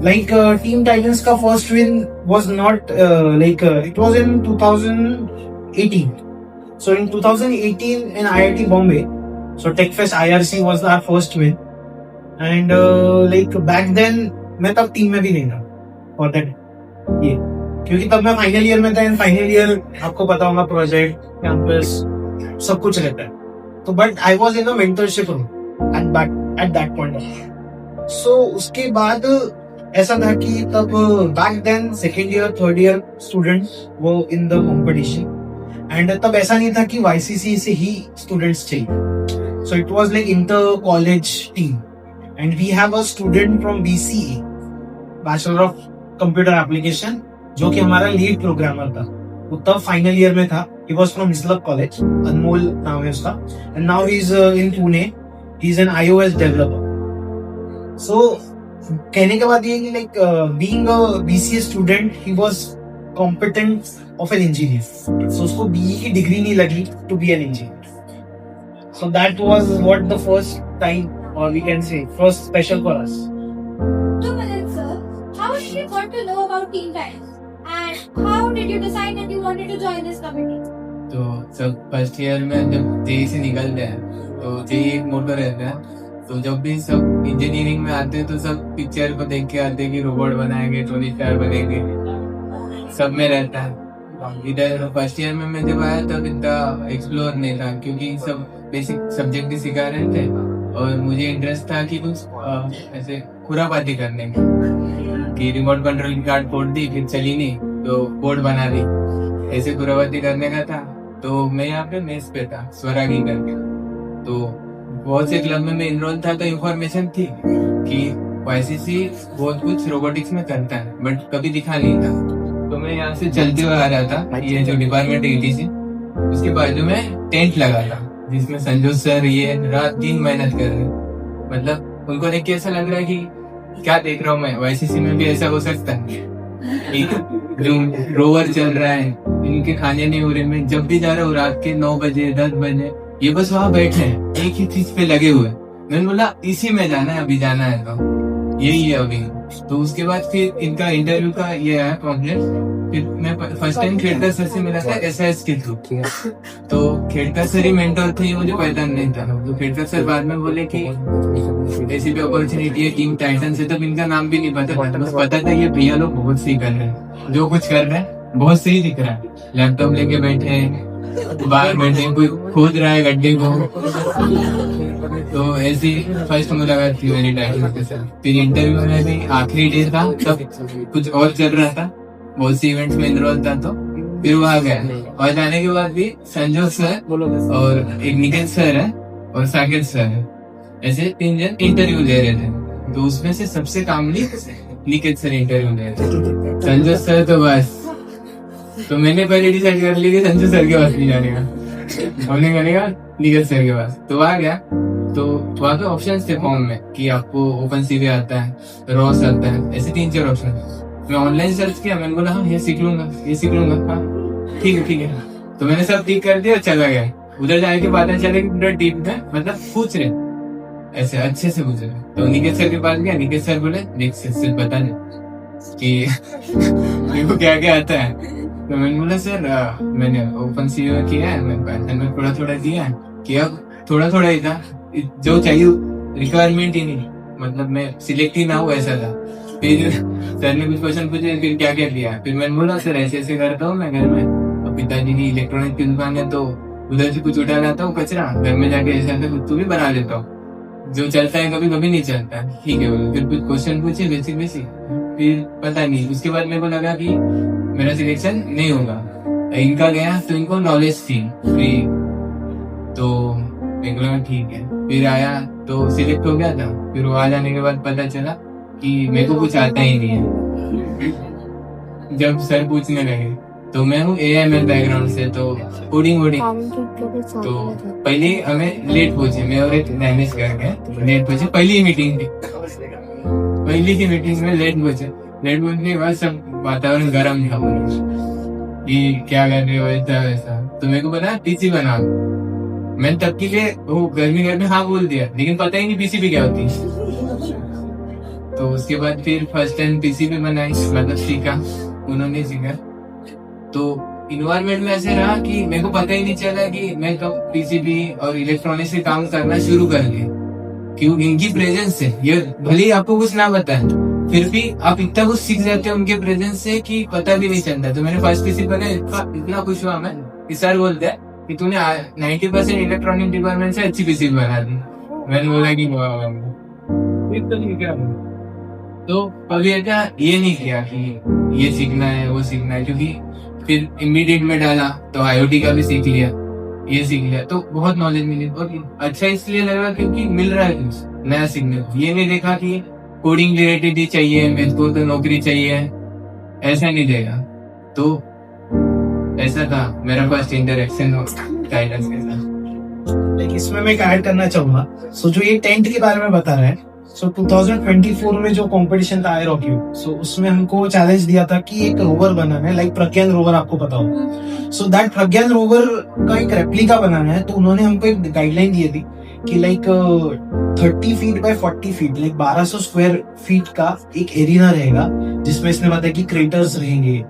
Like Team Titans का first win was not it was in 2018. So in 2018 in IIT Bombay, so TechFest IRC was our first win, and like back then मैं तब team में भी नहीं था for that ये, क्योंकि तब मैं फाइनल ईयर में था, एंड फाइनल ईयर आपको पता होगा प्रोजेक्ट कैंपस सब कुछ रहता है, तो but I was in a mentorship room at that point. So उसके बाद ऐसा था कि तब back then second year third year student वो इन द कॉम्पिटिशन, एंड तब ऐसा नहीं था कि वाईसीसी से ही स्टूडेंट्स चाहिए। So it was like inter college team, and we have a student from BCA, bachelor of computer application, जो कि हमारा लीड प्रोग्रामर था। वो तब फाइनल ईयर में था। He was from Hislop college, Anmol नाम है उसका, and now he is in Pune, he is an iOS developer. So कहने के बाद ये कि like being a BCA student he was competent of an engineer, so उसको बीई की डिग्री नहीं लगी to be an engineer. So that was what the first time, और we can say first special for us. So, Milind sir, how did you got to know about Teen Titans? And how did you decide that you wanted to join this committee? तो सब first year में जब JEE से निकलते हैं तो JEE एक मोटो रहता है। तो जब भी सब इंजीनियरिंग में आते हैं तो सब पिक्चर को देख के आते हैं कि रोबोट बनाएंगे, टोनी स्टार बनेंगे, सब में रहता है। इधर फर्स्ट ईयर में मैं जब आया तब इतना एक्सप्लोर नहीं था, क्योंकि सब बेसिक सब्जेक्ट ही सिखा रहे थे और मुझे इंटरेस्ट था कि कुछ ऐसे खुरापाती करने में, कि रिमोट कंट्रोल की कार्ड फोड़ दी फिर चली नहीं तो बोर्ड बना दी, ऐसे खुरापाती करने का था। तो मैं यहाँ पे मेस पे था स्वरागी करके, तो बहुत से क्लब में मैं इनरोल था, तो इन्फॉर्मेशन थी कि वाईसीसी बहुत कुछ रोबोटिक्स में करता है, बट कभी दिखा नहीं था। तो मैं यहाँ से चलते हुए आ रहा था, ये जो डिपार्टमेंट ETC उसके बाजू में टेंट लगा था, जिसमें संजू सर ये रात दिन मेहनत कर रहे, मतलब उनको देख के ऐसा लग रहा है कि क्या देख रहा हूँ मैं, वाईसीसी में भी ऐसा हो सकता है। जो रोवर चल रहा है, इनके खाने नहीं हो रहे, मैं जब भी जा रहा हूँ रात के 9 बजे 10 बजे ये बस वहां बैठे हैं एक ही चीज पे लगे हुए। मैंने बोला इसी में जाना है, अभी जाना है तो यही है अभी। तो उसके बाद फिर इनका इंटरव्यू का ये आया कॉम्प्लेट, फिर मैं फर्स्ट टाइम खेड़कर सर से मिला था SAS के थ्रू। तो खेड़कर सर ही मेंटर थे, ये मुझे पता नहीं था। तो खेड़कर सर बाद में बोले कि ऐसी भी अपॉर्चुनिटी है टीम टाइटन से, तब इनका नाम भी नहीं पता था, बस पता था ये भैया लोग बहुत सही कर रहे हैं, जो कुछ कर रहे हैं बहुत सही दिख रहा है। लैपटॉप लेके बैठे हैं, बाहर बैठे, कोई खोद रहा है गड्ढे को। तो ऐसी फर्स्ट मुलाकात थी मेरी टाइटन के साथ। फिर इंटरव्यू में भी आखिरी डे था, तब कुछ और चल रहा था, बहुत सी इवेंट्स में इनरोल था, तो फिर वहां गया। और जाने के बाद भी संजय सर और एक निकेत सर है और साकेत सर है, ऐसे 3 जन इंटरव्यू ले रहे थे। तो उसमें से सबसे कामली निकेत सर इंटरव्यू ले रहे थे, संजय सर तो बस। तो मैंने पहले डिसाइड कर लिया कि संजय सर के पास नहीं जाने का, हमने करने का निकेत सर के पास। तो वहां गया, तो वहां पे ऑप्शन थे फॉर्म में कि आपको ओपन सीवी आता है, रॉस आता है, ऐसे 3-4 ऑप्शन। मैं ऑनलाइन सर्च किया, मैंने बोला हाँ ये सीख लूंगा, ये सीख लूंगा, हाँ ठीक है। तो मैंने सब ठीक कर दिया, चला गया। उधर जाने के बाद चले कि पूरा टीम में मतलब पूछ रहे ऐसे अच्छे से पूछ रहे। तो निकेत सर के पास गया, निकेत सर बोले देख सिर्फ बता दे कि मेरे को क्या क्या आता है। तो मैंने बोला सर मैंने ओपन सीवी में किया है, मैंने पाइथन में थोड़ा थोड़ा किया है, कि अब थोड़ा थोड़ा ही था, जो चाहिए रिक्वायरमेंट ही नहीं, मतलब मैं सिलेक्ट ही ना हो ऐसा था। फिर सर ने कुछ क्वेश्चन पूछे, फिर क्या क्या किया। फिर मैंने बोला सर ऐसे ऐसे करता हूँ मैं घर में, और पिताजी की इलेक्ट्रॉनिक की दुकान है, तो उधर से कुछ उठा लाता हूँ कचरा, घर में जाके ऐसा ऐसा कुछ भी बना लेता हूँ, जो चलता है कभी कभी नहीं चलता है, ठीक है बोलो। फिर कुछ क्वेश्चन पूछे बेसिक, फिर पता नहीं, उसके बाद मेरे को लगा कि मेरा सिलेक्शन नहीं होगा। इनका गया तो इनको नॉलेज थी फ्री, तो मेरे को लगा ठीक है। फिर आया तो सिलेक्ट हो गया था। फिर वहां जाने के बाद पता चला कि मेरे को कुछ आता ही नहीं है। जब सर पूछने लगे, तो मैं हूँ AML बैकग्राउंड से, तो कोडिंग तो पहले हमें लेट पूछे, मैं और एक मैनेज करके लेट पूछे, पहली मीटिंग थी, पहली की मीटिंग में लेट पूछने के बाद सब वातावरण गर्म था कि क्या कर रहे हो ऐसा वैसा। तो मेरे को बना PC बना, मैंने तब के लिए वो गर्मी हाँ बोल दिया, लेकिन पता ही नहीं PCB क्या होती है। तो तो उसके बाद फिर फर्स्ट टाइम पीसीबी बनाई, मतलब सीखा, उन्होंने सीखा। तो इन्वायरमेंट में ऐसे रहा कि मेरे को पता ही नहीं चला कि मैं कब पीसीबी और इलेक्ट्रॉनिक्स से काम करना शुरू कर लिया, क्यों? इनकी प्रेजेंस से, ये भले ही आपको कुछ ना बताए फिर भी आप इतना कुछ सीख जाते हो उनके प्रेजेंस से कि पता भी नहीं चलता। तो मैंने फर्स्ट पीसी बना, इतना खुश हुआ मैं कि सर बोलते हैं कि तूने 90% इलेक्ट्रॉनिक डिपार्टमेंट से अच्छी पीसी बना दी। मैंने बोला कि तो अभी ऐसा ये नहीं किया कि ये सीखना है वो सीखना है, क्योंकि फिर इमीडिएट में डाला तो आईओटी का भी सीख लिया, ये सीख लिया, तो बहुत नॉलेज मिली। और अच्छा इसलिए लगा क्योंकि मिल रहा है कुछ नया सीखने को। ये नहीं देखा कि कोडिंग रिलेटेड ही चाहिए, मेरे को तो नौकरी चाहिए, ऐसा नहीं देगा। तो ऐसा था मेरा फर्स्ट इंटरेक्शन गाइडेंस के साथ। लेकिन इसमें मैं एक ऐड करना चाहूंगा। सो जो ये टेंट के बारे में बता रहा है, सो 2024 में जो कंपटीशन था आयरॉक्यू, सो उसमें हमको चैलेंज दिया था कि एक रोवर बनाना है, लाइक प्रज्ञान रोवर, आपको पता होगा। सो दैट प्रज्ञान रोवर का एक रेप्लिका बनाना है। तो उन्होंने हमको एक गाइडलाइन दी थी कि like 30 feet by 40 feet, like 1200 square feet का एक एरिया रहेगा, जिसमें इसने बताया कि क्रेटर्स रहेंगे,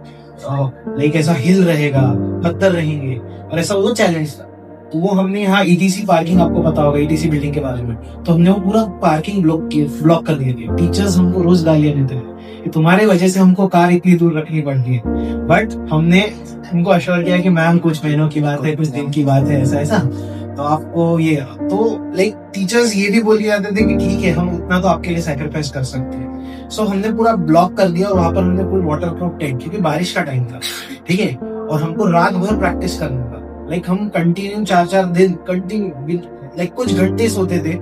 लाइक ऐसा हिल रहेगा, पत्थर रहेंगे, और ऐसा वो चैलेंज था। तो वो हमने यहाँ ईटीसी पार्किंग, आपको पता होगा ईटीसी बिल्डिंग के बारे में, तो हमने वो पूरा पार्किंग ब्लॉक कर दिए थे। टीचर्स हमको रोज गालियां देते थे कि तुम्हारे वजह से हमको कार इतनी दूर रखनी पड़ती है, बट हमने उनको अश्योर किया कि मैम कुछ महीनों की बात है, कुछ दिन की बात है, ऐसा ऐसा, तो आपको ये, तो लाइक टीचर्स ये भी बोल के जाते थे कि ठीक है, हम उतना तो आपके लिए सैक्रिफाइस कर सकते हैं। सो हमने पूरा ब्लॉक कर दिया, और वहां पर हमने पूरी वाटरप्रूफ टेंट, क्योंकि बारिश का टाइम था, ठीक है, और हमको रात भर प्रैक्टिस करना था। लाइक हम कंटिन्यू 4-4 दिन कंटिन्यू, लाइक कुछ घंटे सोते थे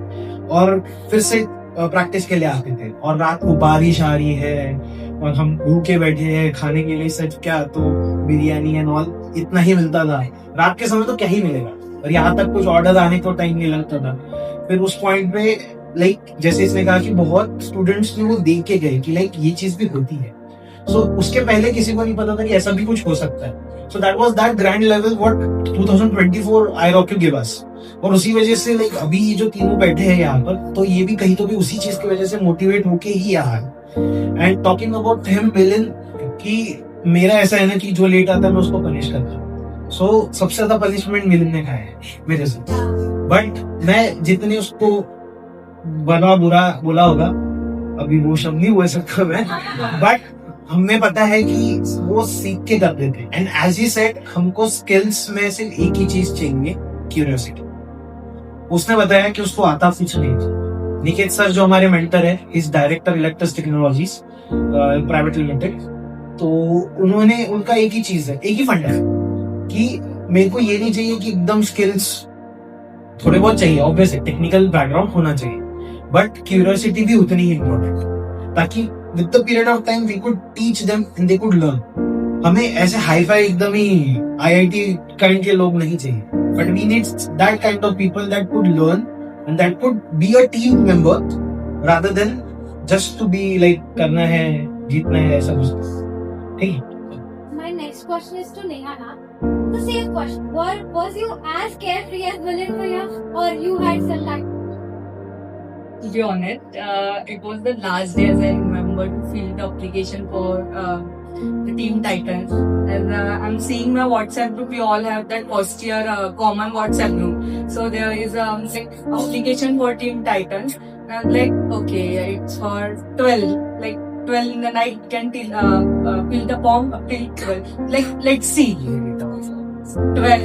और फिर से प्रैक्टिस के लिए आते थे। और रात को बारिश आ रही है और हम भूखे बैठे हैं, खाने के लिए सच क्या तो बिरयानी एंड ऑल इतना ही मिलता था। रात के समय तो क्या ही मिलेगा, और यहाँ तक कुछ ऑर्डर आने को टाइम नहीं लगता था। फिर उस पॉइंट पे लाइक जैसे इसने कहा कि बहुत स्टूडेंट्स ने वो देख के गए कि लाइक ये चीज भी होती है। सो उसके पहले किसी को नहीं पता था कि ऐसा भी कुछ हो सकता है। So that was that grand level what 2024 IROC give us. और उसी वजह से लाइक अभी ये जो तीनों बैठे हैं यहाँ पर, तो ये भी कहीं तो भी उसी चीज की वजह से मोटिवेट होके ही यहाँ है। एंड टॉकिंग अबाउट हिम मिलिन, कि मेरा ऐसा है ना कि जो लेट आता है मैं उसको पनिश करता हूँ। सो सबसे ज्यादा पनिशमेंट मिलिन ने खाया है मेरे से, बट मैं जितने उसको बना बुरा बोला होगा, अभी वो शब्द नहीं बोल सकता मैं, बट हमें पता है कि वो सीख के करते थे। एंड एज ही सेड, हमको स्किल्स में सिर्फ एक ही चीज चाहिए, क्यूरियोसिटी। उसने बताया कि उसको आता कुछ नहीं। निकेत सर जो हमारे मेंटर है, is director electric technologies private limited. तो उन्होंने, उनका एक ही चीज है, एक ही फंडा है कि मेरे को ये नहीं चाहिए कि एकदम स्किल्स थोड़े बहुत चाहिए, ऑब्वियसली टेक्निकल बैकग्राउंड होना चाहिए, बट क्यूरियोसिटी भी उतनी ही इम्पोर्टेंट, ताकि with the period of time we could teach them and they could learn. हमें ऐसे हाई फाई एकदम ही आईआईटी काइंड के लोग नहीं चाहिए, but we need that kind of people that could learn and that could be a team member rather than just to be like करना है, जीतना है, ऐसा कुछ। ठीक है। My next question is to Nehana. The same question. Was you as carefree as Milind Bhaiya, or you had some time? To be honest, it was the last day, as I remember, to fill the application for the Team Titans. As I'm seeing my WhatsApp group, we all have that first year common WhatsApp group. So there is like application for Team Titans. And I'm like, okay, it's for 12. Like 12 in the night, can fill the form till 12. Like, let's see. 12,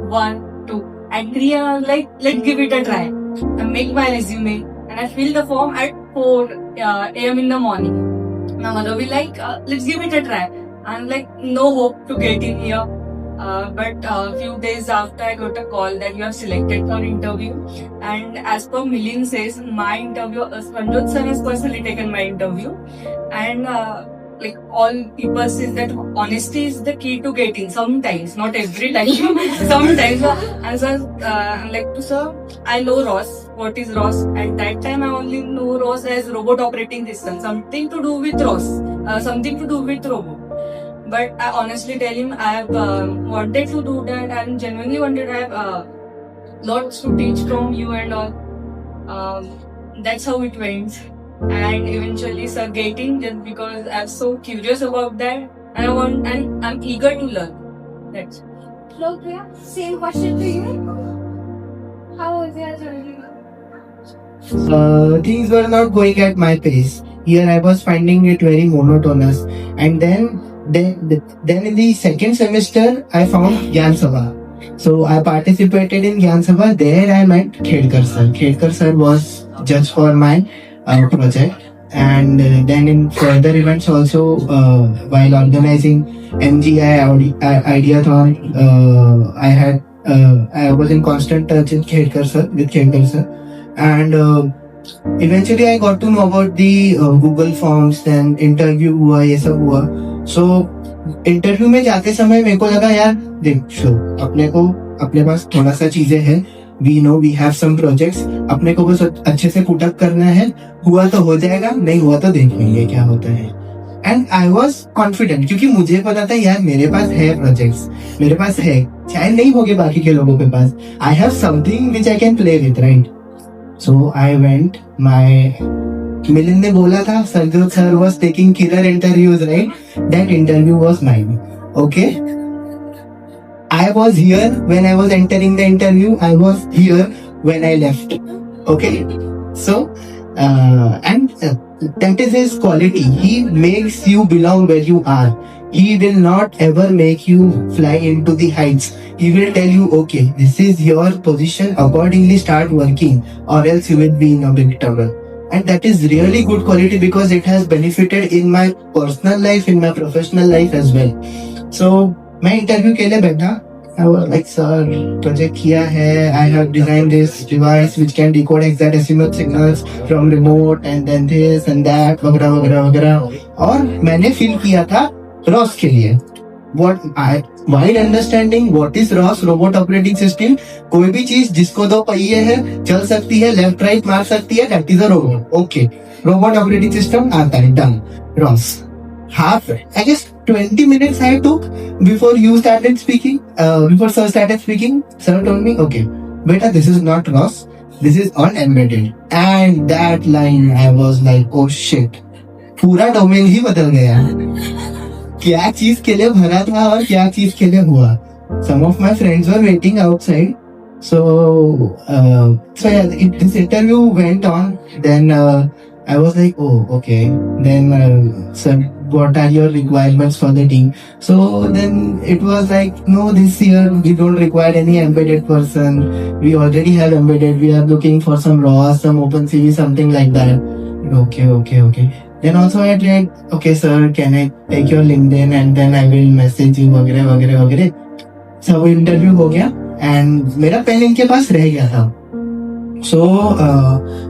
1, 2, and 3. Like, let's give it a try. I make my resume. And I filled the form at 4 a.m. in the morning. My mother will like, let's give it a try. I'm like, no hope to get in here. But a few days after, I got a call that you are selected for interview. And as per Milind says, my interview, Manjot sir has personally taken my interview. And like all people says that honesty is the key to getting. Sometimes, not every time. Sometimes. And so I'm like, sir, I know ROS. What is ROS? At that time, I only know ROS as robot operating system. Something to do with ROS. Something to do with robot. But I honestly tell him I have wanted to do that and genuinely wanted. I have lots to teach from you and all. That's how it went. and eventually sir getting, just because I'm so curious about that and I'm eager to learn. That's Lokpriya, same question to you. How was your journey? Things were not going at my pace. Here I was finding it very monotonous. And then in the second semester, I found Gyan Sabha. So I participated in Gyan Sabha. There I met Khedkar sir. Khedkar sir was judge for my project. And then in further events also, while organizing MGI Ideathon, I was in constant touch with Khedkar sir. And eventually I got to know about the Google Forms, then interview हुआ, ये सब हुआ. So interview में जाते समय मेरे को लगा यार देख शो अपने पास थोड़ा सा चीजें हैं, we know we have some projects, अपने को बस अच्छे से पुट अप करना है, हुआ तो हो जाएगा, नहीं हुआ तो देख लेंगे क्या होता है. एंड आई वॉज कॉन्फिडेंट क्योंकि मुझे पता था यार मेरे पास है प्रोजेक्ट्स, मेरे पास है, चाहे नहीं होगे बाकी के लोगों के पास, I have something which I can play with, right. So I went, Milind ने बोला था Sarjot sir was taking killer interviews, right? That interview was mine. Okay. I was here when I was entering the interview. I was here when I left. Okay. So, that is his quality. He makes you belong where you are. He will not ever make you fly into the heights. He will tell you, okay, this is your position, accordingly start working, or else you will be in a big trouble. And that is really good quality because it has benefited in my personal life, in my professional life as well. So, मैं interview के लिए बैठा, I was like, sir, project किया है, I have designed this device which can decode hexadecimal signals from remote and then this and that वगैरह वगैरह वगैरह. और मैंने फील किया था ROS के लिए. While understanding what is ROS, robot operating system, कोई भी चीज जिसको दो पहिए है, चल सकती है, लेफ्ट राइट मार सकती है, that is a robot. Okay, robot operating system आता है, done. ROS. I guess 20 minutes I took before you started speaking, before sir started speaking. Sir told me, okay, beta, this is not ROS, this is on embedded. And that line, I was like, oh shit, पूरा domain ही बदल गया. क्या चीज के लिए भरा था और क्या चीज के लिए हुआ. Some of my friends were waiting outside. So yeah, this interview went on. Then I was like, oh, okay. Then sir, what are your requirements for the team? So then it was like, no, this year we don't require any embedded person. We already have embedded. We are looking for some ROS, some OpenCV, something like that. Okay. Then also I tried, okay sir, can I take your LinkedIn and then I will message you वगैरह. So interview हो गया and मेरा pen इनके पास रह गया था. So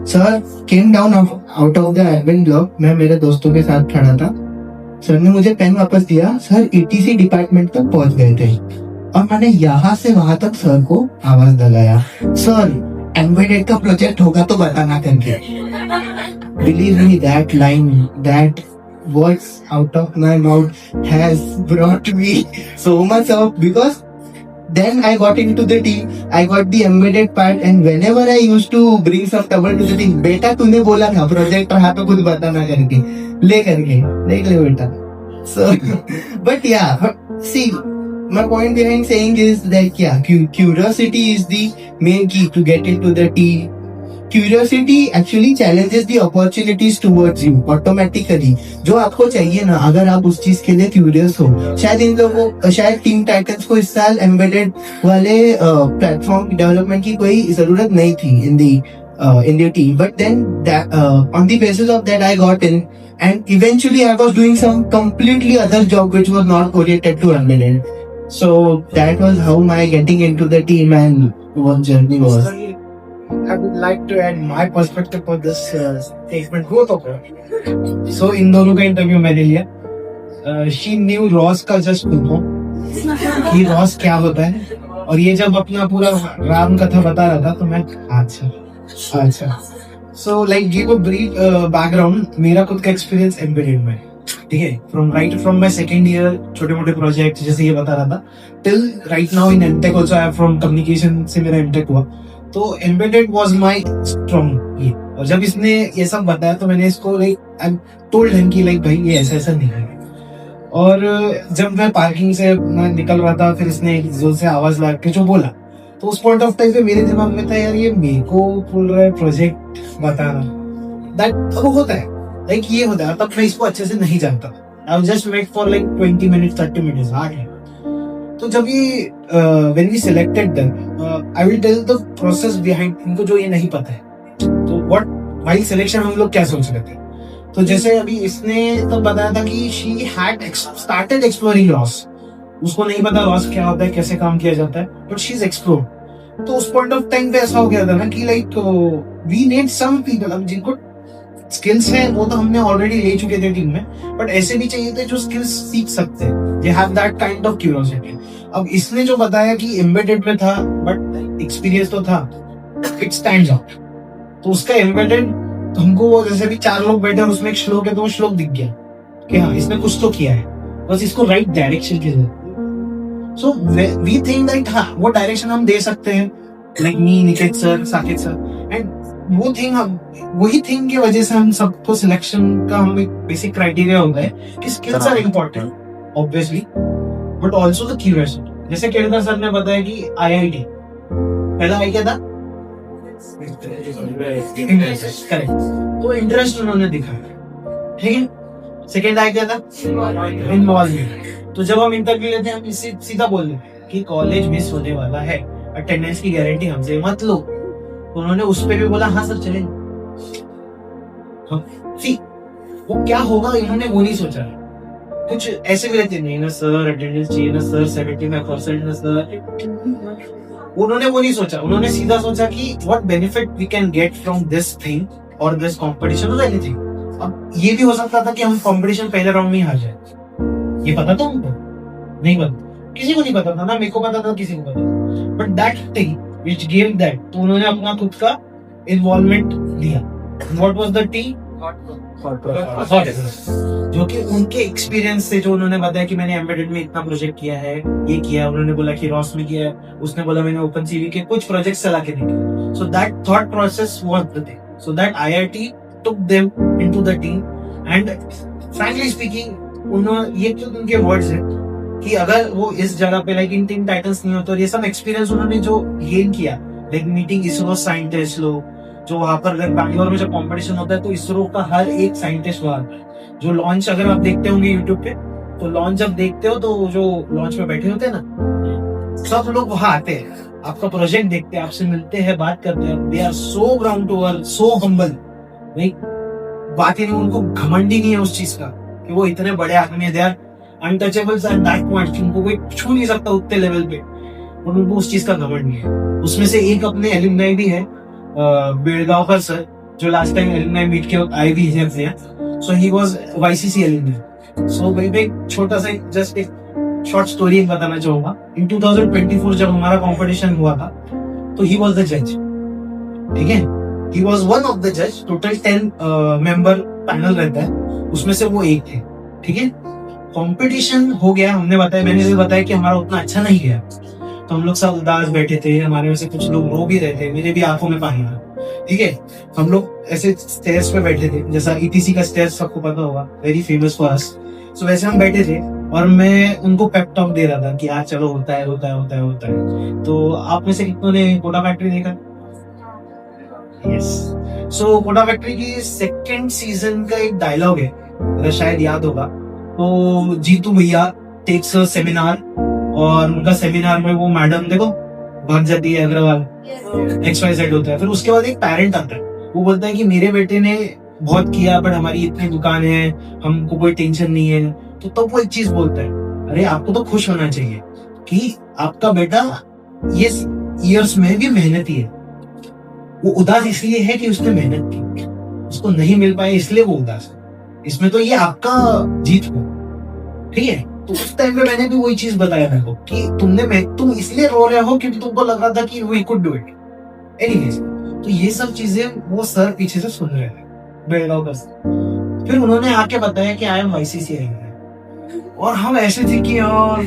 sir came down out of the admin block. मैं मेरे दोस्तों के साथ खड़ा था. सर ने मुझे पेन वापस दिया. सर ETC डिपार्टमेंट तक पहुंच गए थे और मैंने यहाँ से वहां तक सर को आवाज लगाया, सर एम्बेडेड का प्रोजेक्ट होगा तो बताना करके. Believe me, that line, that words out of my mouth has brought me so much up because then I got into the team, I got the embedded part and whenever I used to bring some trouble to the team, बेटा तूने बोला था project यहाँ पे कुछ बताना करके, ले करके देख ले बेटा. So, but yeah, see, my point behind saying is that yeah, curiosity is the main key to get into the team. Curiosity actually challenges the opportunities towards you automatically. जो आपको चाहिए ना, अगर आप उस चीज के लिए क्यूरियस हो, शायद टीम टाइटन्स को इस साल एम्बेडेड वाले प्लेटफॉर्म डेवलपमेंट की कोई जरूरत नहीं थी in the team, but then that on the basis of that I got in and eventually I was doing some completely other job which was not oriented to embedded. So that was how my getting into the team and what journey was. I would like to add my perspective on this statement. Both of her. So इन दोनों का interview मैंने लिया. She knew ROS का just कि ROS क्या होता है और ये जब अपना पूरा राम कथा बता रहा था तो मैं अच्छा. So like give a brief background. मेरा खुद का एक्सपीरियंस एम्बेडेड में, ठीक है, from my second year छोटे मोटे प्रोजेक्ट जैसे ये बता रहा था till right now in MTech also I have from communication से मेरा MTech हुआ. तो एम्बेडेड वाज माय स्ट्रॉन्ग ये। और जब इसने ये सब बताया तो मैंने इसको लाइक आई टोल्ड हिम कि लाइक भाई ये ऐसा ऐसा नहीं है। और जब मैं पार्किंग से मैं निकल रहा था, फिर इसने एक जोर से आवाज लगा के जो बोला, तो उस पॉइंट ऑफ टाइम पे मेरे दिमाग में था यार ये मेरे को बोल रहा है प्रोजेक्ट बताना। दैट वो होता है लाइक ये होता है। तब मैं इसको अच्छे से नहीं जानता। I just wait for like 20 minutes 30 minutes hard है। तो जब ये when we selected them I will tell the process behind. इनको जो ये नहीं पता है तो व्हाट व्हाइल सिलेक्शन हम लोग क्या सोच रहे थे। तो जैसे अभी इसने तो बताया था कि she had started exploring loss. उसको नहीं पता लॉस क्या होता है, कैसे काम किया जाता है, बट शी इज एक्सप्लोर। तो उस पॉइंट ऑफ टाइम पे ऐसा हो गया था ना कि like we need some people. अब जिनको स्किल्स है वो तो हमने ऑलरेडी ले चुके थे टीम में, बट ऐसे भी चाहिए थे जो स्किल्स सीख सकते हैं, they have that kind of curiosity. अब इसने जो बताया कि एम्बेडेड में था बट एक्सपीरियंस तो था, इट स्टैंड्स आउट। तो उसका एम्बेडेड तो हमको वो जैसे भी 4 लोग बैठे और उसमें एक श्लोक है तो वो श्लोक दिख गया कि हाँ इसने कुछ तो किया है, बस इसको राइट डायरेक्शन की जरूरत। सो वी थिंक दैट हाँ वो डायरेक्शन हम दे सकते हैं, like me, Niket sir, Saket sir. And वो थिंग हम वही थिंग की वजह से हम सबको सिलेक्शन का हम एक बेसिक क्राइटेरिया होता है कि skills are important obviously, but also the curiosity. जैसे केदार सर ने बताया कि IIT पहला आई क्या था, करेक्ट, तो इंटरेस्ट उन्होंने दिखाया, ठीक है। सेकेंड आई क्या था, इन्वॉल्वमेंट। तो जब हम इंटरव्यू लेते हैं हम इससे सीधा बोल रहे हैं कि कॉलेज मिस होने वाला है, अटेंडेंस की गारंटी हमसे मत लो। तो उन्होंने उस पे भी बोला हाँ सर चलेंगे। सी वो क्या होगा इन्होंने वो नहीं सोचा। कुछ ऐसे भी रहते नहीं ना सर अटेंडेंस चाहिए ना सर 75% ना सर, उन्होंने वो नहीं सोचा। उन्होंने सीधा सोचा कि what benefit we can get from this thing और दिस कंपटीशन और एनीथिंग। अब ये भी हो सकता था कि हम कंपटीशन पहले राउंड में ही हार जाए, ये पता था उनको नहीं पता, किसी को नहीं पता था ना, मेरे को पता था, किसी को पता था, but that thing which give that, तो उन्होंने अपना खुद का इन्वॉल्वमेंट दिया। व्हाट वाज द टी, जो कि उनके एक्सपीरियंस से जो उन्होंने बताया कि मैंने एम्बेडेड में इतना प्रोजेक्ट किया है, ये किया, उन्होंने बोला कि रॉस में किया है, उसने बोला मैंने ओपन सीवी के कुछ प्रोजेक्ट्स चला के देखे। So that thought process was the thing, so that IIT took them into the team and frankly speaking उन्होंने ये जो उनके वर्ड्स हैं कि अगर वो इस जगह पे लाइक इन टीम टाइटंस नहीं होते और ये सब एक्सपीरियंस उन्होंने जो गेन किया, लाइक मीटिंग इसरो साइंटिस्ट लोग, जो वहां पर बैंगलोर में जब कंपटीशन होता है तो इसरो का हर एक साइंटिस्ट वहां पर, जो लॉन्च अगर आप देखते होंगे यूट्यूब पे, तो लॉन्च जब देखते हो तो जो लॉन्च में बैठे होते हैं ना, सब लोग वहां आते हैं, आपका प्रोजेक्ट देखते हैं, आपसे मिलते हैं, बात करते हैं। They are so ground to earth, so humble. बात ही नहीं, उनको घमंड ही नहीं है उस चीज का कि वो इतने बड़े आदमी है, they are untouchables at that point, उनको कोई छू नहीं सकता उतने लेवल पे, और उनको उस चीज का घमंड नहीं है। उसमें से एक अपने एलुमनाई भी है बेलगांवकर सर, जो लास्ट टाइम एलुमनाई मीट के आए भी हैं, सो ही वाज YCC एलुमनाई। सो भाई एक छोटा सा जस्ट एक शॉर्ट स्टोरी बताना चाहूंगा। इन 2024 जब हमारा कंपटीशन हुआ था तो ही वाज द जज, ठीक है, he was one of the judge, total 10 member panel रहता है, उसमें से वो एक थे, ठीक है। कंपटीशन हो गया, हमने बताया, मैंने भी बताया कि हमारा उतना अच्छा नहीं गया, तो हम लोग सब उदास बैठे थे, हमारे में से कुछ लोग रो भी रहे थे, मेरे भी आंखों में पानी आया, ठीक है। हम लोग ऐसे स्टेयर्स पे बैठे थे, जैसा ETC का स्टेयर्स सबको पता होगा, वेरी फेमस फॉर अस। सो वैसे हम बैठे थे और मैं उनको पेप टॉक दे रहा था कि आज चलो होता है होता है होता है होता है। तो आप में से कितनों ने कोटा फैक्ट्री देखा? यस। सो कोटा फैक्ट्री की सेकंड सीजन का एक डायलॉग है, अगर शायद याद होगा, तो जीतू भैया टेक्स अ सेमिनार, और उनका सेमिनार में वो मैडम देखो भाग जाती है, अग्रवाल XYZ होता है। फिर उसके बाद एक पेरेंट आता है, वो बोलता है कि मेरे बेटे ने बहुत किया बट हमारी इतनी दुकान है, हमको कोई टेंशन नहीं है। तो तब वो एक चीज बोलता है, अरे आपको तो खुश होना चाहिए कि आपका बेटा ये ईयर्स में भी मेहनती है। वो उदास इसलिए है कि उसने मेहनत की, उसको नहीं मिल पाया इसलिए वो उदास है। इसमें तो ये आपका जीत हो, ठीक है। तो उस टाइम पे मैंने भी वही चीज बताया मेरे को कि तुम इसलिए रो रहे हो क्योंकि तुमको लग रहा था कि we could do it anyways. तो ये सब चीजें वो सर पीछे से सुन रहे थे बेलगांव का। फिर उन्होंने आके बताया कि आई एम YCC और हम ऐसे थे कि और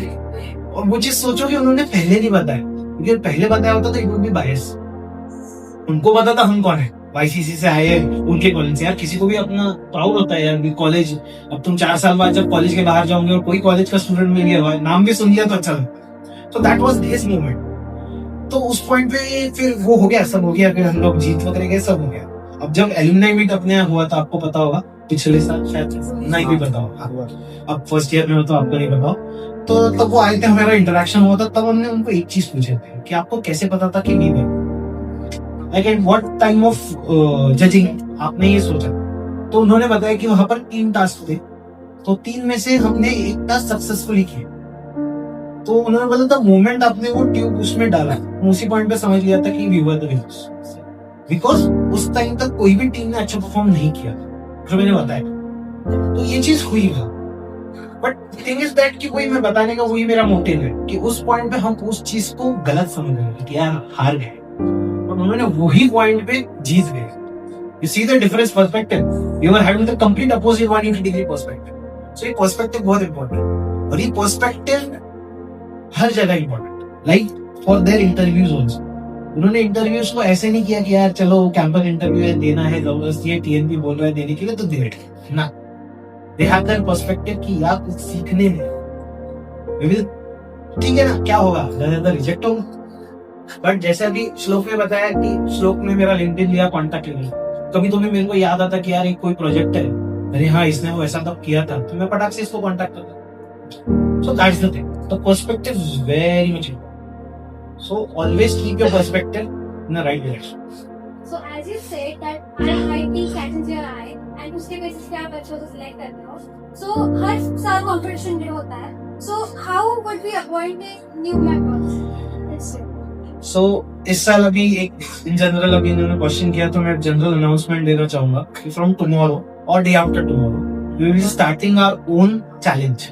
वो चीज सोचो कि उन्होंने पहले नहीं बताया, क्योंकि पहले बताया होता तो इट वुड बी बायस, उनको पता था हम कौन है, YCC से आए हैं, उनके कॉलेज से। यार किसी को भी अपना प्राउड होता है यार, कॉलेज, अब तुम 4 साल बाद जब कॉलेज के बाहर जाओगे और कोई कॉलेज का स्टूडेंट मिल गया, नाम भी सुन लिया तो अच्छा लगता। तो दैट वाज दिस मोमेंट। तो उस पॉइंट पे फिर वो हो गया, सब हो गया, फिर हम लोग जीत वगैरह गए, सब हो गया। अब जब एलुमनाई मीट अपने यहाँ हुआ था, आपको पता होगा, पिछले साल शायद, नहीं भी पता होगा, अब फर्स्ट ईयर में हो तो आपको नहीं पता हो, तो तब वो आए थे, हमारा इंटरेक्शन हुआ था, तब हमने उनको एक चीज पूछे थे कि आपको कैसे पता था कि नहीं, like at what time of judging आपने ये सोचा। तो उन्होंने बताया कि वहां पर 3 टास्क थे, तो 3 में से हमने एक टास्क सक्सेसफुली किया। तो उन्होंने बोला था मोमेंट आपने वो ट्यूब उसमें डाला, उसी पॉइंट पे समझ लिया था कि we were the winners, because उस टाइम तक कोई भी टीम ने अच्छा परफॉर्म नहीं किया जो मैंने बताया। तो ये चीज हुई था, बट थिंग इज दैट कि वही मैं बताने का वही मेरा मोटिव है कि उस पॉइंट पे हम उस चीज को गलत समझ रहे कि यार हार गए, और उन्होंने वही पॉइंट पे जीत गए। You see the difference perspective, you are having the complete opposite 180 degree perspective. So ये पर्सपेक्टिव बहुत इंपॉर्टेंट, और ये पर्सपेक्टिव हर जगह important, like for their interviews also. उन्होंने इंटरव्यूज को ऐसे नहीं किया कि यार चलो कैंपस इंटरव्यू है, देना है, जबरदस्ती है, TNP बोल रहा है देने के लिए तो दे ना। दे हैव दैट पर्सपेक्टिव कि यार कुछ सीखने में ठीक है ना, क्या होगा, रिजेक्ट होगा। बट जैसे अभी श्लोक ने बताया कि श्लोक ने मेरा लिंक्डइन लिया, कॉन्टेक्ट लिया, कभी तुम्हें मेरे को याद आता कि यार एक कोई प्रोजेक्ट है, अरे हाँ इसने वो ऐसा तब किया था, तो मैं फटाक से इसको कॉन्टेक्ट करता। सो that's the thing, the perspective is very much important. So always keep your perspective in the right direction. So as you said that IIT catches your eye and उसके basis पे आप बच्चों को select करते हो. So हर साल competition day होता है. So how would we appoint new members? Let's say. So इस साल अभी एक in general अभी इन्होंने क्वेश्चन किया, तो मैं जनरल अनाउंसमेंट देना चाहूंगा कि फ्रॉम टुमारो और day after tomorrow we will be starting our own challenge.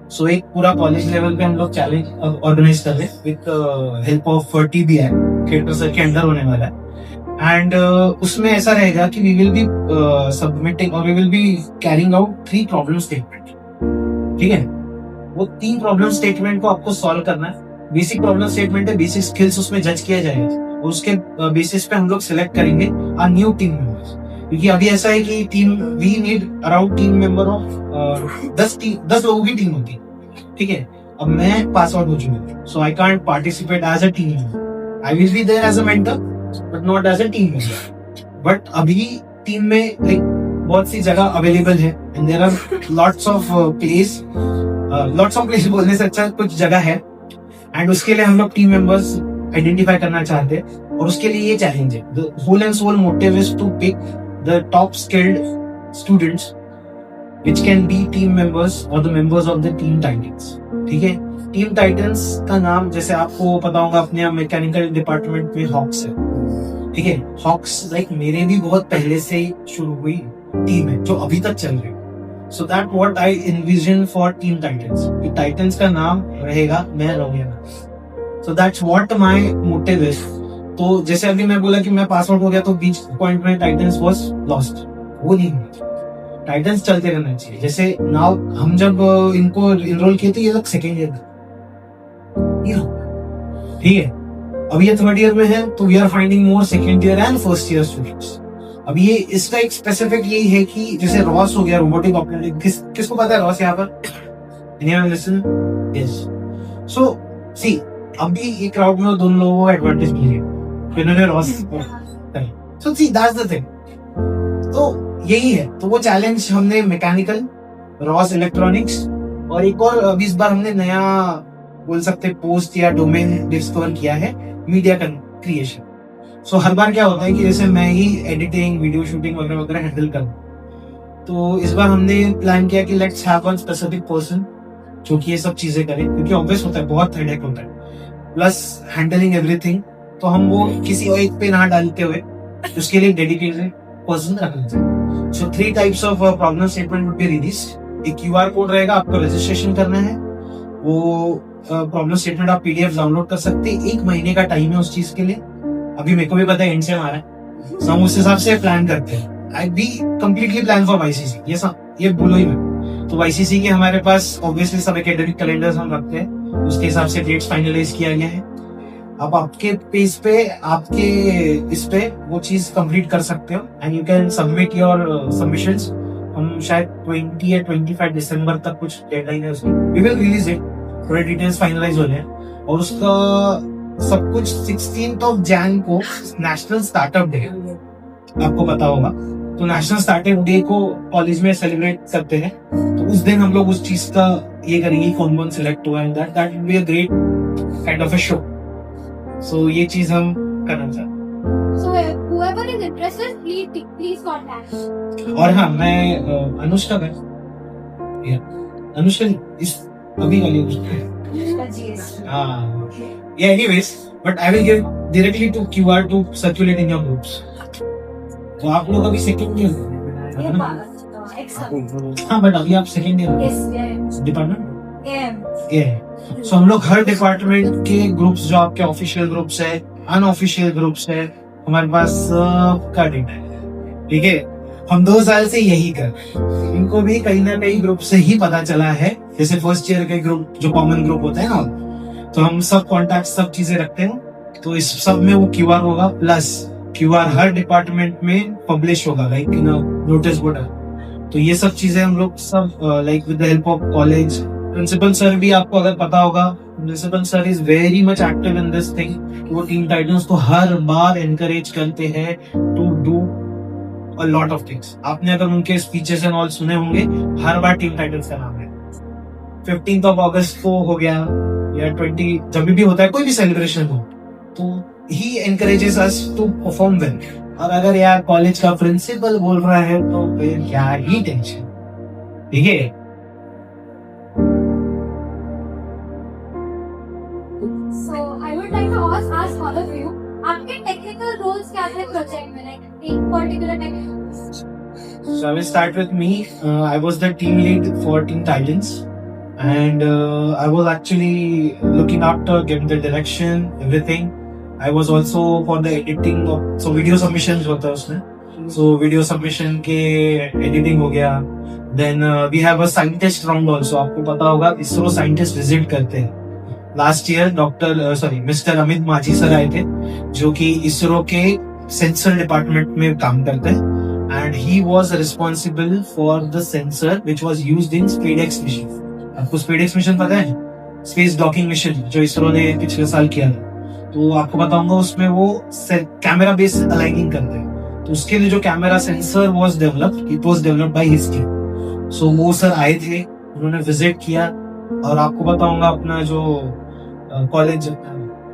सो एक पूरा कॉलेज लेवल पे हम लोग चैलेंज ऑर्गेनाइज कर रहे हैं with help of TBI, theatre sir के अंडर होने वाला है। एंड उसमें ऐसा रहेगा कि वी विल बी सबमिटिंग और we will be carrying out 3 problem statement. ठीक है, वो 3 प्रॉब्लम स्टेटमेंट को आपको सॉल्व करना है। बेसिक प्रॉब्लम स्टेटमेंट है, बेसिक स्किल्स उसमें जज किया जाएगा, और उसके बेसिस पे हम लोग सिलेक्ट करेंगे आ न्यू टीम मेंबर्स। क्योंकि अभी ऐसा है कि team we need around team member of 10 लोगों की टीम होती है। ठीक है, अब मैं पास आउट हो चुका हूँ, so I can't participate as a team member. I will be there as a mentor but not as a team member. But अभी टीम में लाइक बहुत सी जगह अवेलेबल है and there are lots of place बोलने से अच्छा कुछ जगह है, एंड उसके लिए हम लोग टीम मेंबर्स आइडेंटिफाई करना चाहते हैं, और उसके लिए ये चैलेंज है। The whole and sole motive is to pick the top skilled students which can be team members or the members of the team titans. ठीक है, टीम टाइटंस का नाम जैसे आपको पता होगा अपने मैकेनिकल डिपार्टमेंट में हॉक्स है। ठीक है, हॉक्स लाइक मेरे भी बहुत पहले से शुरू हुई टीम है जो अभी तक चल रही है। So that what I invasion for team Titans, कि टाइटंस का नाम रहेगा मैं रहूंगा। So that's what my motive is. तो जैसे अभी मैं बोला कि मैं पास आउट हो गया तो बीच पॉइंट में टाइटंस वाज लॉस्ट, वो नहीं हुआ। टाइटंस चलते रहना चाहिए। जैसे नाउ हम जब इनको इनरोल किए थे ये लोग सेकेंड ईयर में, ठीक है, अभी ये 3rd ईयर में है, तो we are finding more second year and first year students. अब ये इसका एक स्पेसिफिक यही है कि जैसे रॉस हो गया, रोबोटिक ऑपरेटिंग, किसको पता है रॉस यहाँ पर? Anyone listen? यस। सो सी अभी ये क्राउड में दोनों लोगों को एडवांटेज मिल गया, इन्होंने Ross. So see that's the thing. तो यही है, तो वो चैलेंज हमने मैकेनिकल, रॉस इलेक्ट्रॉनिक्स, और एक और अभी इस बार हमने नया बोल सकते पोस्ट या डोमेन डिस्कवर किया है, मीडिया क्रिएशन। सो हर बार क्या होता है कि जैसे मैं ही एडिटिंग, वीडियो शूटिंग वगैरह वगैरह हैंडल करूं, तो इस बार हमने प्लान किया कि let's have one specific person जो कि ये सब चीजें करे, क्योंकि ऑब्वियस होता है बहुत हेडेक होता है, प्लस हैंडलिंग एवरीथिंग। तो हम वो किसी और एक पे ना डालते हुए उसके लिए डेडिकेटेड पर्सन रखना चाहिए। सो 3 types of problem statement would be released. एक QR कोड रहेगा, आपको रजिस्ट्रेशन करना है, वो प्रॉब्लम स्टेटमेंट आप PDF डाउनलोड कर सकते हैं। 1 महीने का टाइम है उस चीज के लिए। अभी मेरे को भी पता है एंड से हमारा, so हम उस हिसाब से प्लान करते हैं। I be completely plan for YCC, ये बोलो ही मैं। तो YCC के हमारे पास ऑब्वियसली सब एकेडमिक कैलेंडर्स हम रखते हैं, उसके हिसाब से डेट्स फाइनलाइज किया गया है। आप आपके पेस पे, आपके इस पे वो चीज कंप्लीट कर सकते हो and you can submit your submissions. हम शायद 20 या 25 दिसंबर तक कुछ डेडलाइन है उसकी, वी विल रिलीज इट, थोड़े डिटेल्स फाइनलाइज हो रहे हैं और उसका सब कुछ 16 जैन को नेशनल स्टार्टअप डे, आपको पता होगा। तो नेशनल स्टार्टअप डे को कॉलेज में सेलिब्रेट करते हैं, तो उस दिन हम लोग उस चीज का ये करेंगे कौन कौन सिलेक्ट हुआ, and that will be a great kind of a show. So ये चीज हम करना चाहते हैं। So whoever is interested, please contact. और हाँ, मैं अनुष्का का अनुष्का इस अभी वाली हाँ, yeah, anyways, but I will give directly to QR to circulate in your groups. तो आप लोग अभी सेकंड ईयर हाँ, बट अभी आप सेकंड ईयर डिपार्टमेंट ये है। सो हम लोग हर डिपार्टमेंट के ग्रुप्स, जो आपके ऑफिशियल ग्रुप्स है, अनऑफिशियल ग्रुप्स है, हमारे पास सबका डेटा है, ठीक है। हम 2 साल से यही कर रहे हैं, इनको भी कहीं ना कहीं ग्रुप से ही पता चला है। जैसे फर्स्ट ईयर के ग्रुप जो कॉमन ग्रुप होता है ना, तो हम सब कॉन्टैक्ट सब चीजें रखते हैं, तो इस सब में वो QR होगा, प्लस QR हर डिपार्टमेंट में पब्लिश होगा, लाइक इन नोटिस बोर्ड। तो ये सब चीजें हम लोग सब like with the help of college principal sir भी, आपको अगर पता होगा, principal sir is very much active in this thing. वो टीम टाइटन्स को हर बार एनकरेज करते हैं to do a lot of things. आपने अगर उनके स्पीचेस एंड ऑल सुने होंगे, हर बार टीम टाइटन्स का नाम है। 15 अगस्त को हो गया या 20, जब भी होता है कोई भी सेलिब्रेशन हो, तो he encourages us to perform well. और अगर यार कॉलेज का प्रिंसिपल बोल रहा है तो फिर क्या ही टेंशन, ठीक है। So I would like to ask all of you, आपके टेक्निकल रोल्स क्या थे प्रोजेक्ट में, लाइक एक particular technical? So I will start with me. I was the team lead for Teen Titans, and I was actually looking after getting the direction, everything. I was also for the editing of, so video submissions होता है उसमें, so video submission के editing हो गया। Then we have a scientist round also. आपको पता होगा ISRO scientist visit करते हैं। लास्ट ईयर मिस्टर अमित माझी सर आए थे, जो कि इसरो के सेंसर डिपार्टमेंट में काम करते हैं, and he was responsible for the sensor which was used in SpaceX mission. आपको स्पेसएक्स मिशन पता है, स्पेस डॉकिंग मिशन जो इसरो ने पिछले साल किया था। तो आपको पता होगा उसमें वो कैमरा बेस्ड अलाइनिंग करते हैं, तो उसके लिए जो camera sensor was developed, it was developed by his team. So वो सर आए थे, उन्होंने विजिट किया, और आपको पता होगा अपना जो कॉलेज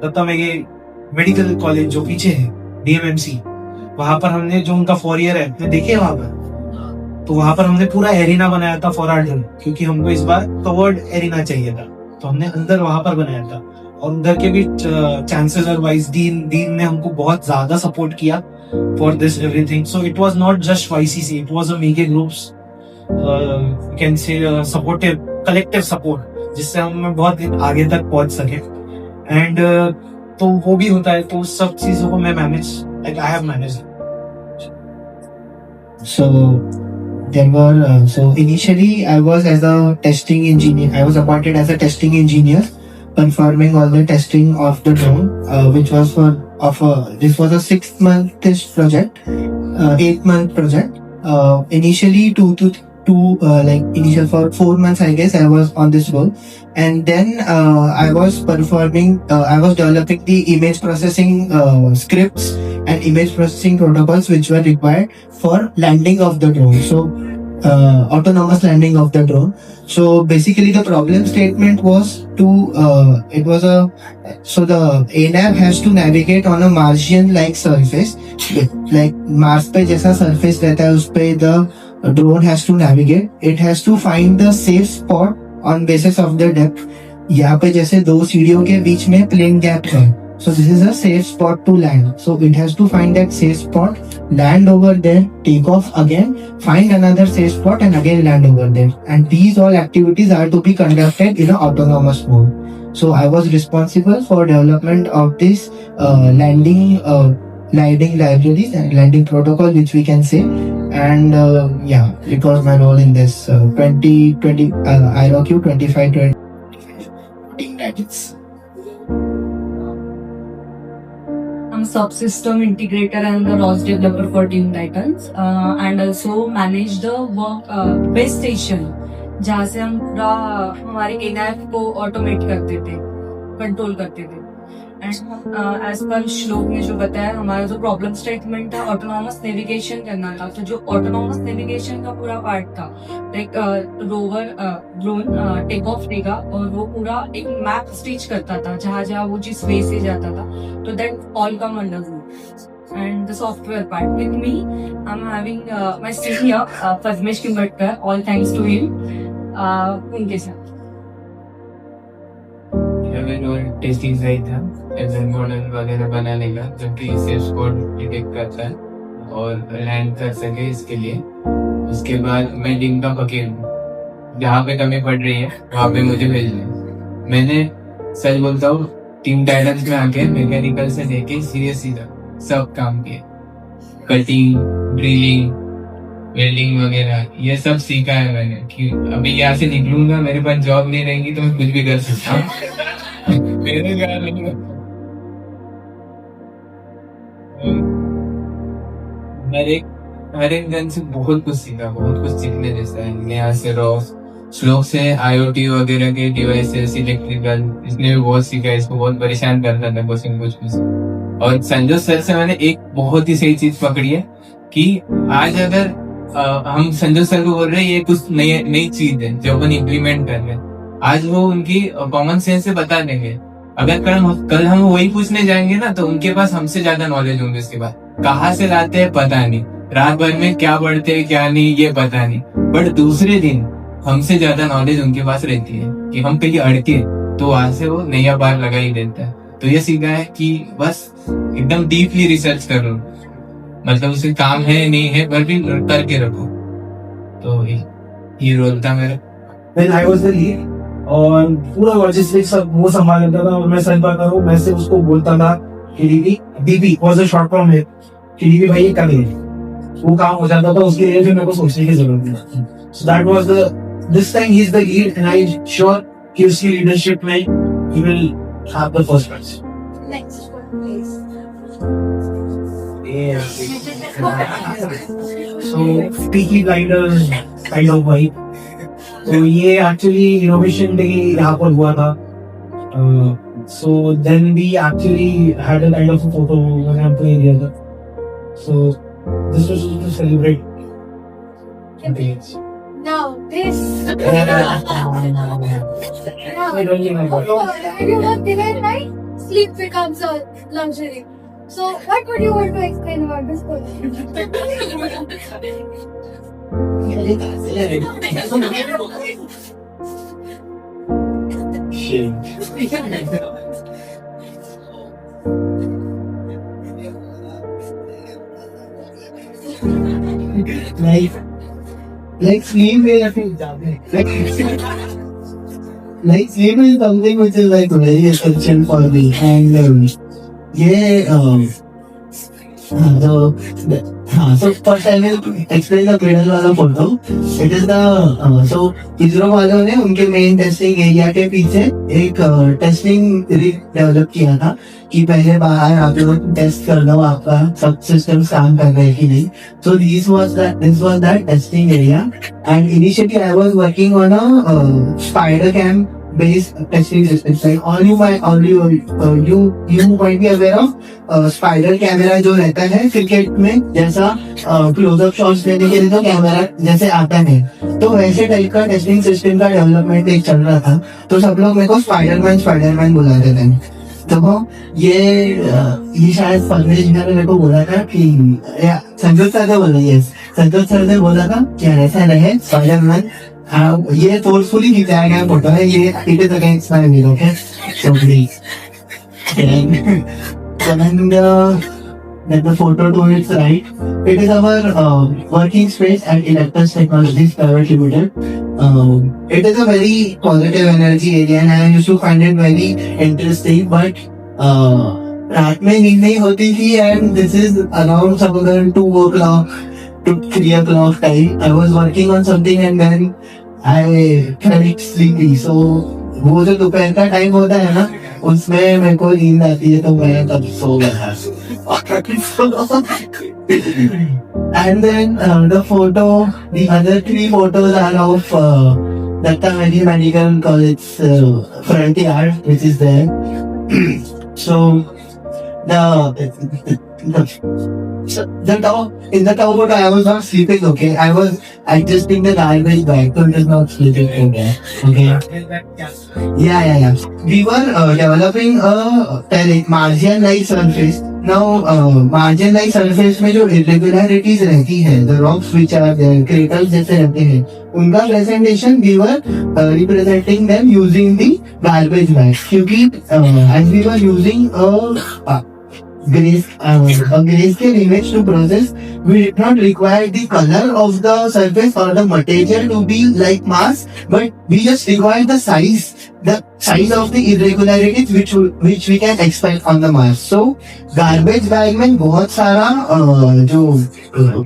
दत्ता में ये मेडिकल कॉलेज जो पीछे है DMMC, वहां पर हमने जो उनका 4 ईयर है, आपने देखे वहां पर, तो वहां पर हमने पूरा एरिना बनाया था फॉर आर ड्रिल, क्योंकि हमको इस बार कवर्ड एरिना चाहिए था, तो हमने अंदर वहां पर बनाया था। और उधर के भी चांसलर वाइस डीन ने हमको बहुत ज्यादा सपोर्ट किया for this everything. So it was not just YCC, it was a mega groups, can say supportive collective support, जिससे हम बहुत आगे तक पहुंच सके। एंड तो वो भी होता है, तो सब चीजों को मैं manage, like I have manage. So there were so initially I was as a testing engineer. I was appointed as a testing engineer, performing all the testing of the drone, which was this was a 6-month project, 8-month project. Initially initial for 4 months, I guess I was on this role, and then I was developing the image processing scripts and image processing protocols which were required for landing of the drone. So autonomous landing of the drone. So basically the problem statement was so the ANAV has to navigate on a Martian like surface, like Mars पे जैसा surface रहता है, उस पे the drone has to navigate. It has to find the safe spot on basis of the depth. यहाँ पे जैसे 2 सीढ़ियों के बीच में plane gap है, so this is a safe spot to land. So it has to find that safe spot, land over there, take off again, find another safe spot, and again land over there. And these all activities are to be conducted in an autonomous mode. So I was responsible for development of this landing libraries and landing protocol, which we can say. And it was my role in this 2020 IROQ 25 Teen Titans. So I would like to ask all of you, आपके technical roles क्या थे project में, like एक particular technical? So initially I was as a testing engineer. I was appointed as a testing engineer, performing all the testing of the drone, which was I'm a subsystem integrator and the ROS developer for Team Titans, and also manage the work base station, जहाँ से हम पूरा हमारे NF को automate करते थे, control करते थे. एंड एज पर श्लोक ने जो बताया, हमारा जो प्रॉब्लम स्टेटमेंट था ऑटोनॉमस नेविगेशन करना था. तो जो ऑटोनॉमस नेविगेशन का पूरा पार्ट था, like rover drone take off लेगा और वो पूरा एक मैप स्टिच करता था जहाँ जहाँ वो जिस वे से जाता था. तो that all come under Zoom. And the software part with me, I'm having my senior Padmesh Kimbatkar, all thanks to him. उनके साथ टेस्टिंग साइड था एजन मॉडल वगैरह बनाने का, जो कि सेफ कोड डिटेक्ट करता है और लैंड कर सके इसके लिए. उसके बाद मैं टीम का फकीर हूँ, जहाँ पे कमी पड़ रही है वहाँ पे मुझे भेज दें. मैंने सच बोलता हूँ, टीम टाइटन्स में आके मैकेनिकल से लेके सीधा सब काम किए. कटिंग, ड्रिलिंग, वेल्डिंग वगैरह ये सब सीखा है मैंने. कि अभी यहाँ से निकलूंगा, मेरे पास जॉब नहीं रहेगी तो मैं कुछ भी कर सकता हूँ. मेरे ख्याल नहीं. हर एक गन से बहुत कुछ सीखा, बहुत कुछ सीखने जैसा है. यहाँ से रॉस श्लोक से IoT वगैरह के डिवाइसेस, इलेक्ट्रिकल, इसने भी बहुत सीखा. इसको बहुत परेशान करता था कुछ. और संजोत सर से मैंने एक बहुत ही सही चीज पकड़ी है कि आज अगर हम संजोत सर को बोल रहे हैं ये कुछ नई चीज है जो अपन इम्प्लीमेंट कर रहे हैं, आज वो उनकी कॉमन सेंस से बता देंगे. अगर कल हम वही पूछने जाएंगे ना, तो उनके पास हमसे ज्यादा नॉलेज होंगे. उसके बाद कहाँ से लाते हैं पता नहीं, रात भर में क्या पढ़ते हैं क्या नहीं ये पता नहीं, बट दूसरे दिन हमसे ज्यादा नॉलेज उनके पास रहती है कि हम कहीं अड़के तो वहां से वो नया बार लगा ही देता है. तो ये सीखा है कि बस एकदम डीपली रिसर्च करो, मतलब उसे काम है नहीं है पर भी करके रखो. तो ये रोल था मेरा. Then I was the lead और पूरा लॉजिस्टिक्स सब वो संभाल लेता था. और मैं सच बात करूँ, मैं से उसको बोलता था कि DB was a short form है कि DB भाई ये कर ले, वो काम हो जाता था. उसके लिए फिर मेरे को सोचने की जरूरत नहीं. So that was this time he is the lead and I sure कि उसकी लीडरशिप में he will have the first prize. Next one, please. So Peaky Blinders kind of vibe. तो ये एक्चुअली इनोवेशन डे यहाँ पर हुआ था. So then we actually had a kind of a photo campaign दिया था. So this was to celebrate campaigns. Now this. I don't think I got it. When you work dinner at night, sleep becomes a luxury. So what would you want to explain about this project? Like sleep is like sleep is something which is like very essential for me. And so first I will explain the cradle वाला photo. It is the so ISRO वालों ने उनके main testing area के पीछे एक testing rig develop किया था कि पहले बाहर आप लोग टेस्ट कर लो आपका सब सिस्टम काम कर रहे हैं कि नहीं. So this was that testing area, and initially I was working on a spider cam based testing system. Like you might be aware of spider camera जो रहता है क्रिकेट में, जैसा क्लोजअप शॉट्स लेने के लिए तो कैमरा जैसे आता है, तो वैसे टाइप का टेस्टिंग सिस्टम का डेवलपमेंट एक चल रहा था. तो सब लोग मेरे को स्पाइडरमैन बुलाते थे. तो ये शायद परवेश जी ने मेरे को बोला था कि संजोत सर ने बोला था कि ऐसा रहे स्पाइडरमैन. ये फोर्सफुली खिंचाया गया फोटो है. ये it is against my will. Okay, so please let the photo to its right. It is our working space at Electus Technologies Private Limited. It is a very positive energy area and I used to find it very interesting. But रात में नींद नहीं होती थी, and this is around somewhere 2 o'clock to 3 o'clock time. I was working on something and then I felt sleepy. So वो जो दोपहर का टाइम होता है ना, उसमें मेरे को नींद आती है, तो मैं तब सो गया. And then the other 3 photos are of Datta Medical College front yard, which is there. So in the top photo, I was not sleeping. Okay, I was adjusting the garbage bag, so it is not sleeping. Okay. Yeah. We were developing a margin-like surface. Now, margin-like surface में जो irregularities रहती है, the rocks which are there, craters जैसे रहते हैं, उनका presentation we were representing them using the garbage bag. क्योंकि as we were using a grayscale image to process, we did not require the color of the surface or the material to be like Mars, but we just require the size of the irregularities which we can expect on the Mars. So garbage bag में बहुत सारा जो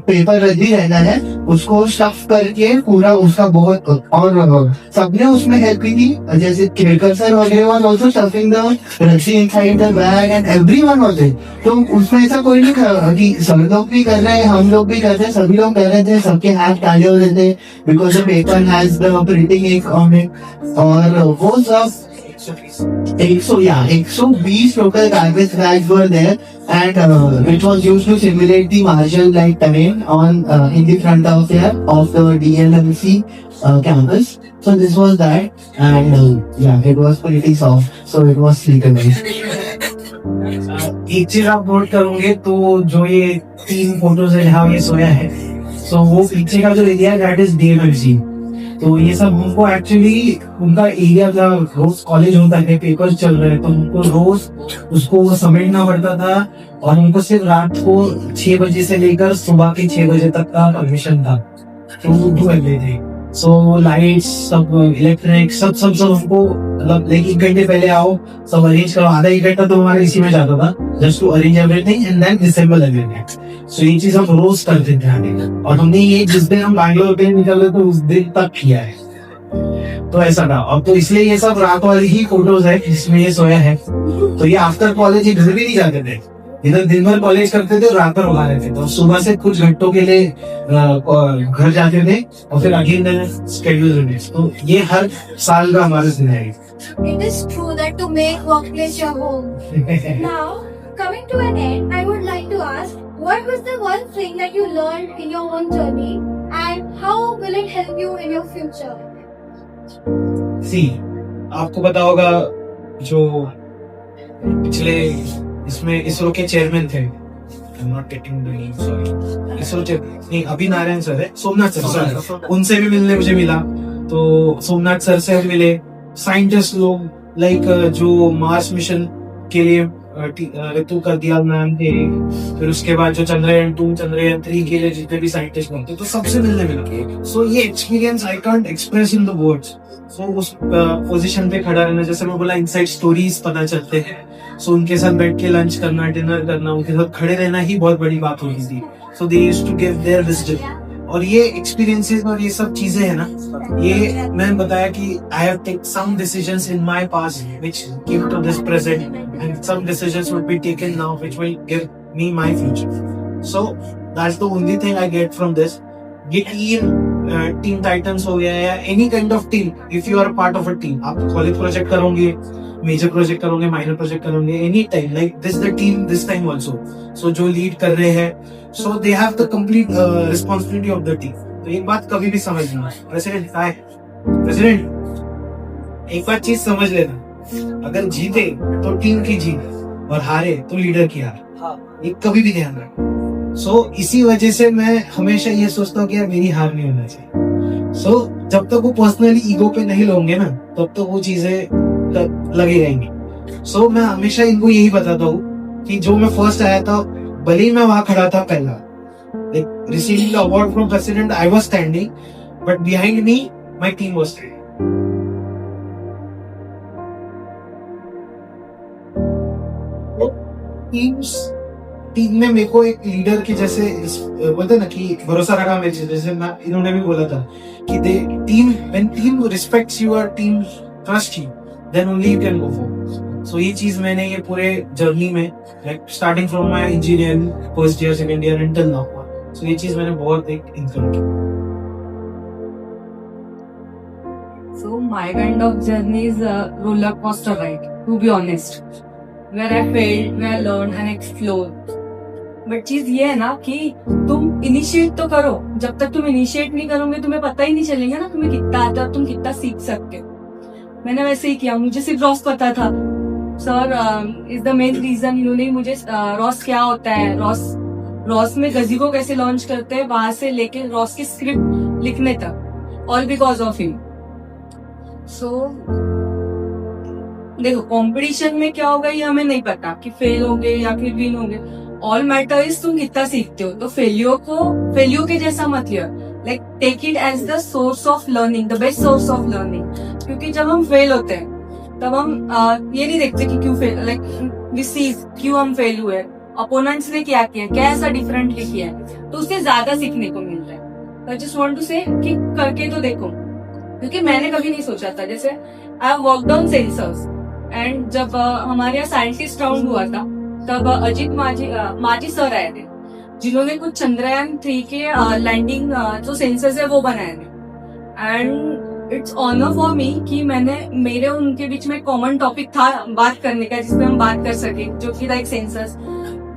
paper रद्दी रहना है उसको stuff करके पूरा उसका बहुत और सबने उसमें हेल्प की थी, जैसे केरकर सर वगैरह was also stuffing the रस्सी inside the bag and everyone was there. तो उसमें ऐसा कोई नहीं था कि सब लोग भी कर रहे हैं, हम लोग भी कर रहे हैं, सभी लोग कर रहे थे, सबके हाथ काले हो रहे थे because the paper has the printing ink on it. और वो सब 120 total garbage bags were there, and which was used to simulate the margin-like terrain on in the front of the DLMC campus. So this was that, and it was pretty soft, so it was sleekable. एक चीज आप note करोगे तो जो ये 3 photos है जहाँ ये सोया है, so वो पीछे का जो एरिया है दैट इज DMFC. तो ये सब उनको एक्चुअली उनका एरिया था, रोज कॉलेज होता है, पेपर चल रहे हैं, तो उनको रोज उसको समेटना पड़ता था और उनको सिर्फ रात को 6 बजे से लेकर सुबह के 6 बजे तक का परमिशन था. तो वो डू एवरीथिंग, सो लाइट्स सब, इलेक्ट्रिक सब उनको मतलब लाइक 1 घंटे पहले आओ, सब अरेंज करो. आधा 1 घंटा तो हमारे इसी में जाता था just to arrange everything and then disassemble everything. So ये चीज हम रोज करते थे आने का, और हमने ये जिस दिन हम बैंगलोर पे निकल रहे थे उस दिन तक किया है. तो ऐसा था. अब तो इसलिए ये सब रात वाली ही फोटोज है जिसमें ये सोया है. तो ये आफ्टर कॉलेज इधर भी नहीं जाते थे, इधर दिन भर कॉलेज करते थे और रात भर उगा रहते थे, और सुबह से कुछ घंटों के लिए घर जाते थे और फिर अगेन स्केड्यूल. तो ये हर साल का हमारा दिन है. It is true that to make workplace your home. Now, coming to an end, I would like to ask, what was the one thing that you learned in your own journey, and how will it help you in your future? सी, आपको पता होगा जो पिछले इसमें इसरो के chairman थे, I'm not getting the name, sorry. ISRO नहीं, अभी नारायण सर है, सोमनाथ सर, उनसे भी मिलने मुझे मिला. तो सोमनाथ सर से मिले साइंटिस्ट लोग, लाइक जो मार्स मिशन के लिए ऋतु करदियाल मैम थे, फिर उसके बाद जो चंद्रयान 2 चंद्रयान 3 के लिए जितने भी साइंटिस्ट बनते, तो सबसे मिलने मिला. सो ये experience I can't express in the words. So उस पोजीशन पे खड़ा रहना, जैसे मैं बोला, इनसाइड स्टोरीज पता चलते हैं. सो उनके साथ बैठ के लंच करना, डिनर करना, उनके साथ खड़े रहना ही बहुत बड़ी बात होती थी. So they used to give their wisdom. और ये एक्सपीरियंसेस और ये सब चीजें है ना, ये मैंने बताया कि I have take some decisions in my past which came to this present, and some decisions would be taken now which will give me my future. So that's the only thing I get from this. ये team Titans हो गया या any kind of team, if you are part of a team, आप college project करोगे, major project करोगे, minor project करोगे, any time like this the team this time also. So जो lead कर रहे हैं, so they have the complete responsibility of the team. तो एक बात कभी भी समझना, प्रेसिडेंट एक बात चीज समझ लेना, अगर जीते तो टीम की जीत और हारे तो लीडर की हार. ये कभी भी ध्यान रखना. सो इसी वजह से मैं हमेशा ये सोचता हूँ कि यार मेरी हार नहीं होना चाहिए. सो जब तक वो पर्सनली ईगो पे नहीं लोगे ना, तब तो वो चीजें लगी रहेंगी. सो मैं हमेशा इनको यही बताता हूँ कि जो मैं फर्स्ट आया था, भले ही मैं वहां खड़ा था पहला, like receiving the award from president, I was standing, but behind me my team was standing. Team में मेरे को एक लीडर की जैसे बोलते ना कि भरोसा रखा मेरे से, जैसे मैं इन्होंने भी बोला था कि when team respects you or team trust you, then only you can go forward. सो ये चीज मैंने ये पूरे जर्नी में like starting from my engineering first year second year until now, so ये चीज मैंने बहुत एक इनकम की। So my kind of journey is a roller coaster ride, to be honest, where I failed, where I learned and explored. But चीज ये है ना कि तुम इनिशिएट तो करो, जब तक तुम इनिशिएट नहीं करोगे तुम्हें पता ही नहीं चलेगा ना तुम्हें कितना आता है, तुम कितना सीख सकते हो। मैंने वैसे ही किया, मुझे सिर्फ रॉस पता था। Sir is the main reason, इन्होंने मुझे रॉस क्या होता है, रॉस में गजी को कैसे लॉन्च करते हैं, वहां से लेके रॉस की स्क्रिप्ट लिखने तक, ऑल बिकॉज ऑफ हिम। सो देखो कंपटीशन में क्या होगा ये हमें नहीं पता कि फेल होंगे या फिर विन होंगे, ऑल मैटर इज तुम कितना सीखते हो। तो फेलियर के जैसा मत लियो, like take it as the source of learning, the best source of learning. क्योंकि जब हम फेल होते हैं तब हम ये नहीं देखते कि क्यों फेल, लाइक वी सी क्यों हम फेल हुए, अपोनेंट्स ने क्या किया, क्या ऐसा डिफरेंटली किया है, तो उससे ज्यादा सीखने को मिलता है। आई जस्ट वांट टू से कि करके तो देखो, क्योंकि मैंने कभी नहीं सोचा था। जैसे I worked on sensors and जब हमारे यहाँ साइंटिस्ट राउंड हुआ था तब अजीत माझी सर आए थे, जिन्होंने कुछ चंद्रयान 3 के लैंडिंग जो सेंसर्स है वो बनाए थे। And it's honour for me कि मेरे उनके बीच में कॉमन टॉपिक था बात करने का, जिसपे हम बात कर सके, जो कि लाइक सेंसर्स,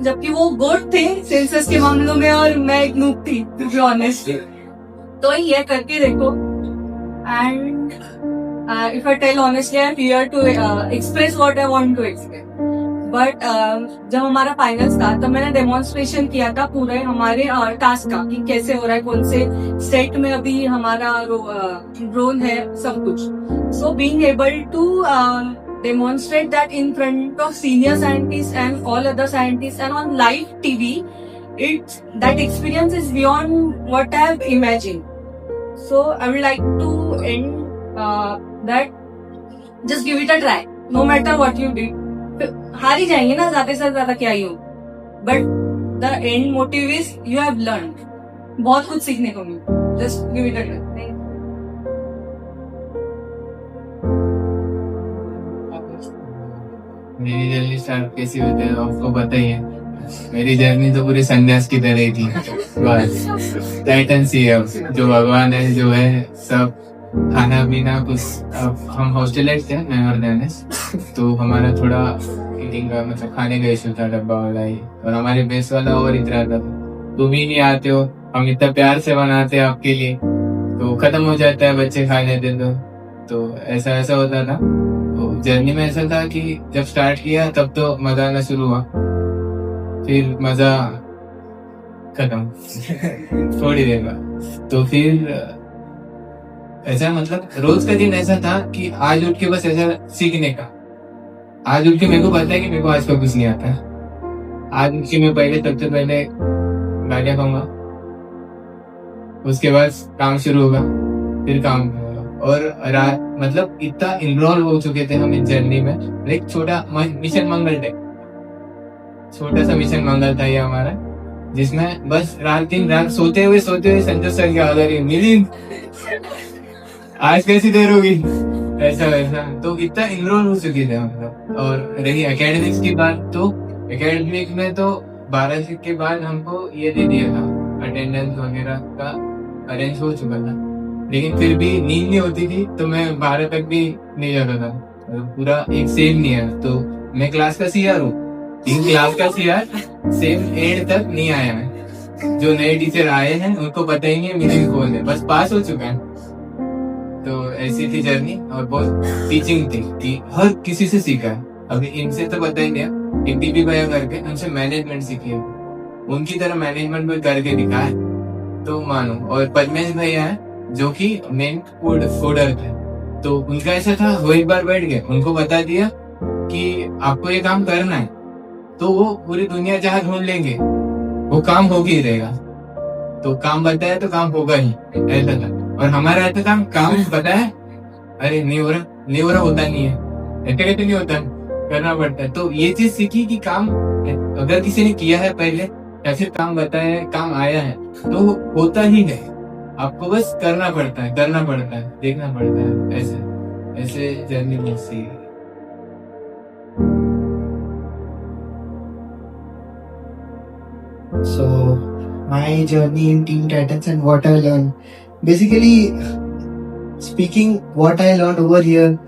जबकि वो गोट थे सेंसर्स के मामलों में और मैं एक नूब थी, टू बी ऑनेस्ट। तो ये करके देखो। And if I tell honestly, I'm here to express what I want to express. But जब हमारा फाइनल्स था तब मैंने डेमोन्स्ट्रेशन किया था पूरे हमारे टास्क का, कि कैसे हो रहा है, कौन से स्टेट में अभी हमारा ड्रोन है, सब कुछ। So being able to demonstrate that in front of senior scientists and all other scientists and on live TV, that experience is beyond what I have imagined. So I would like to end that just give it a try, no matter what you did. हार ही जाएंगे ना, ज्यादा से ज्यादा क्या ही हो, but the end motive is you have learn, बहुत कुछ सीखने को मिला। Just give it a try. मेरी जर्नी स्टार्ट कैसी होती है आपको पता ही है। मेरी जर्नी तो पूरी संन्यास की तरह ही थी, बस टाइटन सी है, जो भगवान है जो है सब, खाना पीना कुछ। अब हम हॉस्टलाइज थे, मैं और डेनिस, तो हमारा थोड़ा ईटिंग का मतलब खाने का इशू था, डब्बा वाला ही, और हमारे बेस वाला और इतना था, तुम ही नहीं आते हो, हम इतना प्यार से बनाते हैं आपके लिए, तो खत्म हो जाता है, बच्चे खा लेते तो ऐसा होता था। तो जर्नी में ऐसा था कि जब स्टार्ट किया तब तो मजा आना शुरू हुआ, फिर मजा खत्म थोड़ी देर बाद। तो फिर ऐसा मतलब रोज का दिन ऐसा था कि आज उठ के बस ऐसा सीखने का, आज उठ के मेरे को पता है कि मेरे को आज का कुछ नहीं आता है, आज उठ के मैं सबसे पहले गालियां खाऊंगा, उसके बाद काम शुरू होगा, फिर काम होगा। और रात मतलब इतना इन्वॉल्व हो चुके थे हम इस जर्नी में। एक छोटा मिशन मंगल थे, छोटा सा मिशन मंगल था ये हमारा, जिसमें बस दिन रात सोते हुए संजय सर की आदर मिली, आज कैसी देर होगी, ऐसा वैसा। तो इतना इनरोल हो चुके थे मतलब। और रही एकेडमिक्स की बात, तो एकेडमिक में तो 12 के बाद हमको ये दे दिया था, अटेंडेंस वगैरह का अरेंज हो चुका था, लेकिन फिर भी नींद नहीं होती थी, तो मैं 12 तक भी नहीं जाता था, पूरा एक सेम नहीं है। तो मैं क्लास का सीआर हूँ, 3 क्लास का सीआर सेम एंड तक नहीं आया है। जो नए टीचर आए हैं उनको पता ही नहीं है मीनिंग कौन है, बस पास हो चुका है। तो ऐसी थी जर्नी, और बहुत टीचिंग थी कि हर किसी से सीखा है। अभी इनसे तो पता ही नहीं है, एक टीपी भैया करके उनसे मैनेजमेंट सीखी है, उनकी तरह मैनेजमेंट भी करके दिखा है तो मानो। और पद्मेश भैया है जो कि मेन कोडर थे, तो उनका ऐसा था, वो एक बार बैठ गए, उनको बता दिया कि आपको ये काम करना है, तो वो पूरी दुनिया जहाँ ढूंढ लेंगे वो काम हो ही रहेगा। तो काम बताया तो काम होगा ही, ऐसा था। और हमारा ऐसा काम बताया, अरे नहीं हो रहा होता नहीं है, ऐसे कैसे नहीं होता, करना पड़ता है। तो ये चीज सीखी कि काम अगर किसी ने किया है पहले या फिर काम बताया है, काम आया है, तो होता ही है, आपको बस करना पड़ता है, देखना पड़ता है। ऐसे जर्नी में सी So, my journey in Teen Titans and what I learned. Basically, speaking, what I learned over here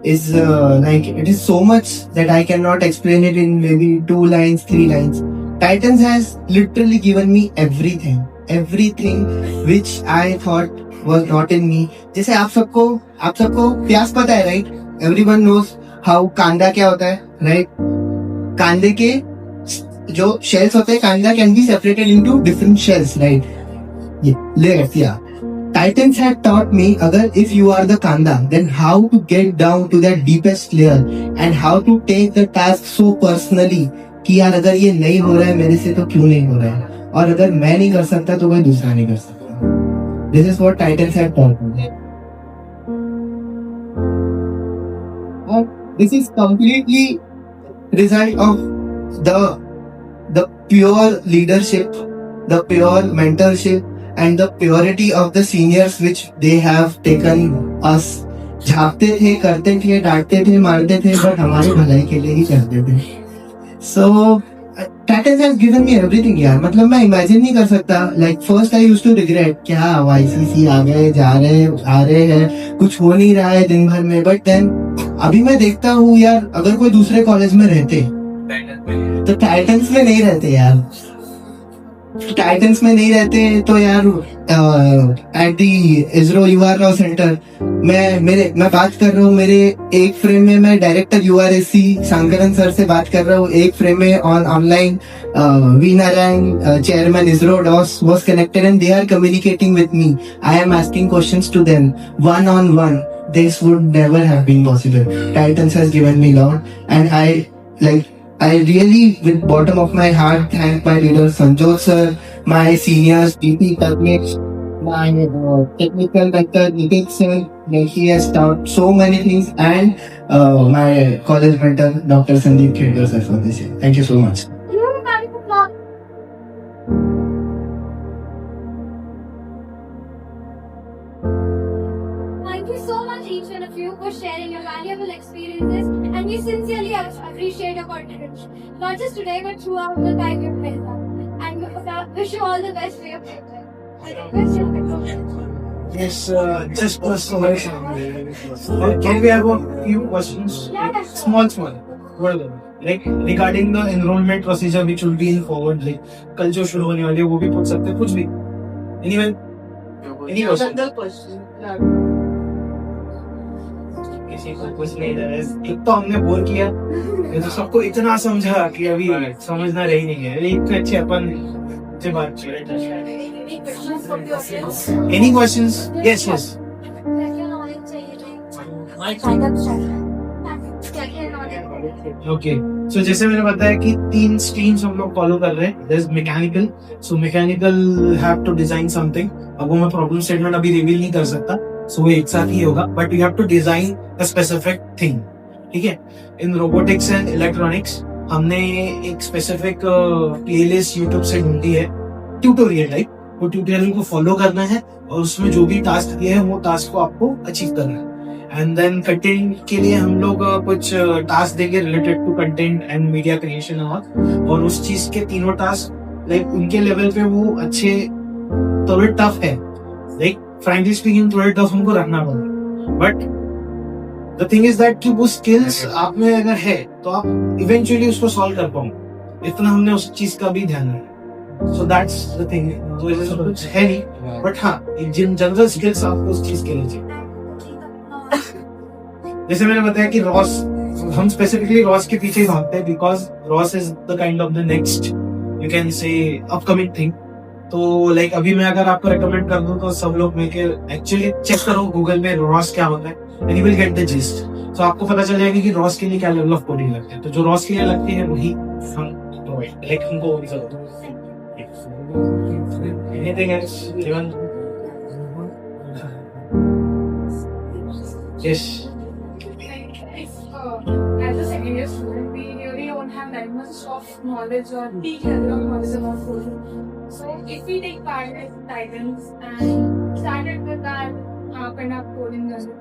is like it is so much that I cannot explain it in maybe 2 lines, 3 lines. Titans has literally given me everything which I thought was not in me. जैसे आप सबको प्याज पता है, right? Everyone knows how कांदा क्या होता है, right? कांदे के जो shells होते हैं, कांदा can be separated into different shells, right? Layers, yeah. Titans had taught me agar if you are the Kanda, then how to get down to that deepest layer and how to take the task so personally कि यार अगर ये नहीं हो रहा है मेरे से तो क्यों नहीं हो रहा है, और अगर मैं नहीं कर सकता तो कोई दूसरा नहीं कर सकता. This is what Titans had taught me. And this is completely result of the pure leadership, the pure mentorship, and the purity of the seniors which they have taken us. झापते थे, करते थे, डांटते थे, मारते थे, बट हमारी भलाई के लिए ही करते थे. So Titans has given me everything यार. मतलब मैं इमेजिन नहीं कर सकता. Like first I used to regret क्या YCC आ गए, जा रहे आ रहे हैं, कुछ हो नहीं रहा है दिन भर में. But then अभी मैं देखता हूँ यार, अगर कोई दूसरे कॉलेज में रहते तो टाइटन्स में नहीं रहते यार. टाइटन्स में नहीं रहते तो यार at the ISRO UR centre मैं बात कर रहा हूँ. मेरे एक फ्रेम में मैं डायरेक्टर यूआरएससी शंकरन सर से बात कर रहा हूँ, एक फ्रेम में online V Narayan chairman ISRO was connected and they are communicating with me. I am asking questions to them one on one. This would never have been possible. Titans has given me a lot, and I really, with bottom of my heart, thank my leader Sanjot sir, my seniors DP Karmesh, my technical mentor Nitin sir. He has taught so many things, and my college mentor Dr. Sandeep Khedkar sir for this year. Thank you so much. Thank you so much, each one of you, for sharing your valuable experiences, and we sincerely appreciate your contribution, not just today, but throughout the time you've been here. And wish you all the best for your future. Yes, just personal. Can we have a few questions? Like, small. Whatever. Like regarding the enrollment procedure which will be in forward, like कल जो शुरू होने वाली है वो भी पूछ सकते हैं कुछ भी. Anyone? Any question? किसी को कुछ नहीं था. एक तो हमने बोर किया, ये तो सबको इतना समझा कि अभी समझना रही नहीं है. इतने अच्छे अपन से बात कर रहे हैं. Any questions? Yes. Okay. So जैसे मैंने बताया कि 3 streams हम लोग follow कर रहे हैं. There's mechanical. So mechanical have to design something. अब वो मैं problem statement अभी reveal नहीं कर सकता. So वो एक साथ ही होगा. But we have to design a specific thing. ठीक है? In robotics and electronics हमने एक specific playlist YouTube से ढूंढी है. Tutorial type. वो ट्यूटोरियल को फॉलो करना है और उसमें जो भी टास्क दिए हैं वो टास्क को आपको अचीव करना है. एंड देन कंटेंट के लिए हम लोग कुछ टास्क देंगे related to content and media creation और उस चीज के तीनों टास्क लाइक उनके लेवल पे वो अच्छे थोड़े टफ है. लाइक फ्रैंकली स्पीकिंग थोड़े टफ हमको रखना पड़ेगा. But the thing is that कि वो स्किल्स आप में अगर है तो आप इवेंचुअली उसको सॉल्व कर पाओगे. इतना हमने उस चीज का भी ध्यान रखा. So that's the thing. तो ये सब कुछ है नहीं, बट हाँ जिन जनरल स्किल्स आपको उस चीज के लिए चाहिए. जैसे मैंने बताया कि रॉस हम स्पेसिफिकली रॉस के पीछे ही भागते हैं because Ross is the kind of the next you can say upcoming thing. तो लाइक अभी मैं अगर आपको रेकमेंड कर दूं तो सब लोग मिलकर एक्चुअली चेक करो गूगल में रॉस क्या होता है and you will get the gist. तो आपको पता चल जाएगा कि रॉस के लिए क्या लेवल ऑफ कोडिंग लगते हैं. तो जो रॉस के लिए लगती है वही हम प्रोवाइड लाइक हमको वही जरूरत है. Anything else? Even? Yes. As a second year student, we really don't have that much of knowledge or deep level of knowledge about coding. So if we take part in Titans and started with that kind of coding journey,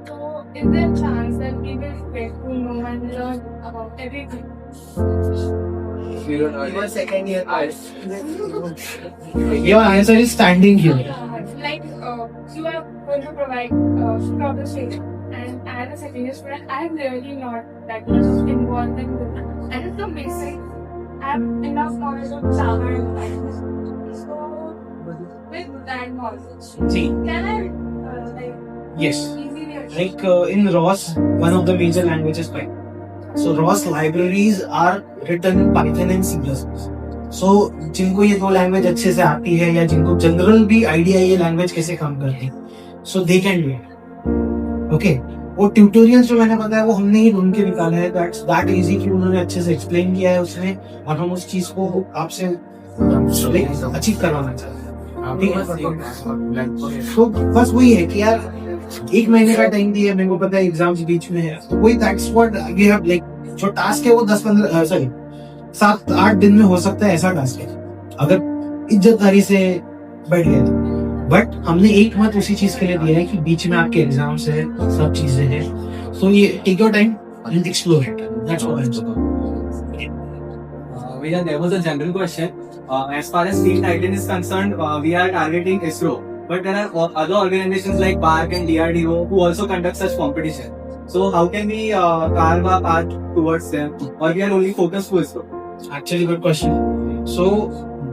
so is there a chance that we will get to know and learn about everything? Even second year. Your answer is standing here. Like you are going to provide proper training, and as a second year student, I am really not that much involved in it. And it's the basic. I have enough knowledge of Java and Python. So with that knowledge, See, can I like yes. easily Like in ROS, one of the major languages Python. So ROS libraries are written in Python and C++. So जिनको ये दो language अच्छे से आती है या जिनको general भी आइडिया ये लैंग्वेज कैसे काम करती है, so they can do it. Okay, वो ट्यूटोरियल्स जो मैंने बताया वो हमने ही ढूंढ के निकाला है. दैट्स दैट इजी कि उन्होंने अच्छे से एक्सप्लेन किया है उसमें, और हम उस चीज को आपसे अचीव करवाना चाहते हैं. तो बस वही है कि यार 1 महीने का टाइम दिया, मेरे को पता है एग्जाम्स बीच में है, तो वही that's what we have. Like जो टास्क है वो 7-8 दिन में हो सकता है, ऐसा टास्क है अगर इज्जतदारी से बैठ गए तो. बट हमने 1 मंथ उसी चीज के लिए दिया है कि बीच में आपके एग्जाम्स है, सब चीजें हैं, तो ये take your time and explore it. That's what I am saying. Vijay, there was a general question. As far as Field Titan is concerned, we are targeting ISRO, but there are other organizations like PARC and DRDO who also conduct such competition. So how can we carve our path towards them, or we are only focused to ISRO? Actually good question. So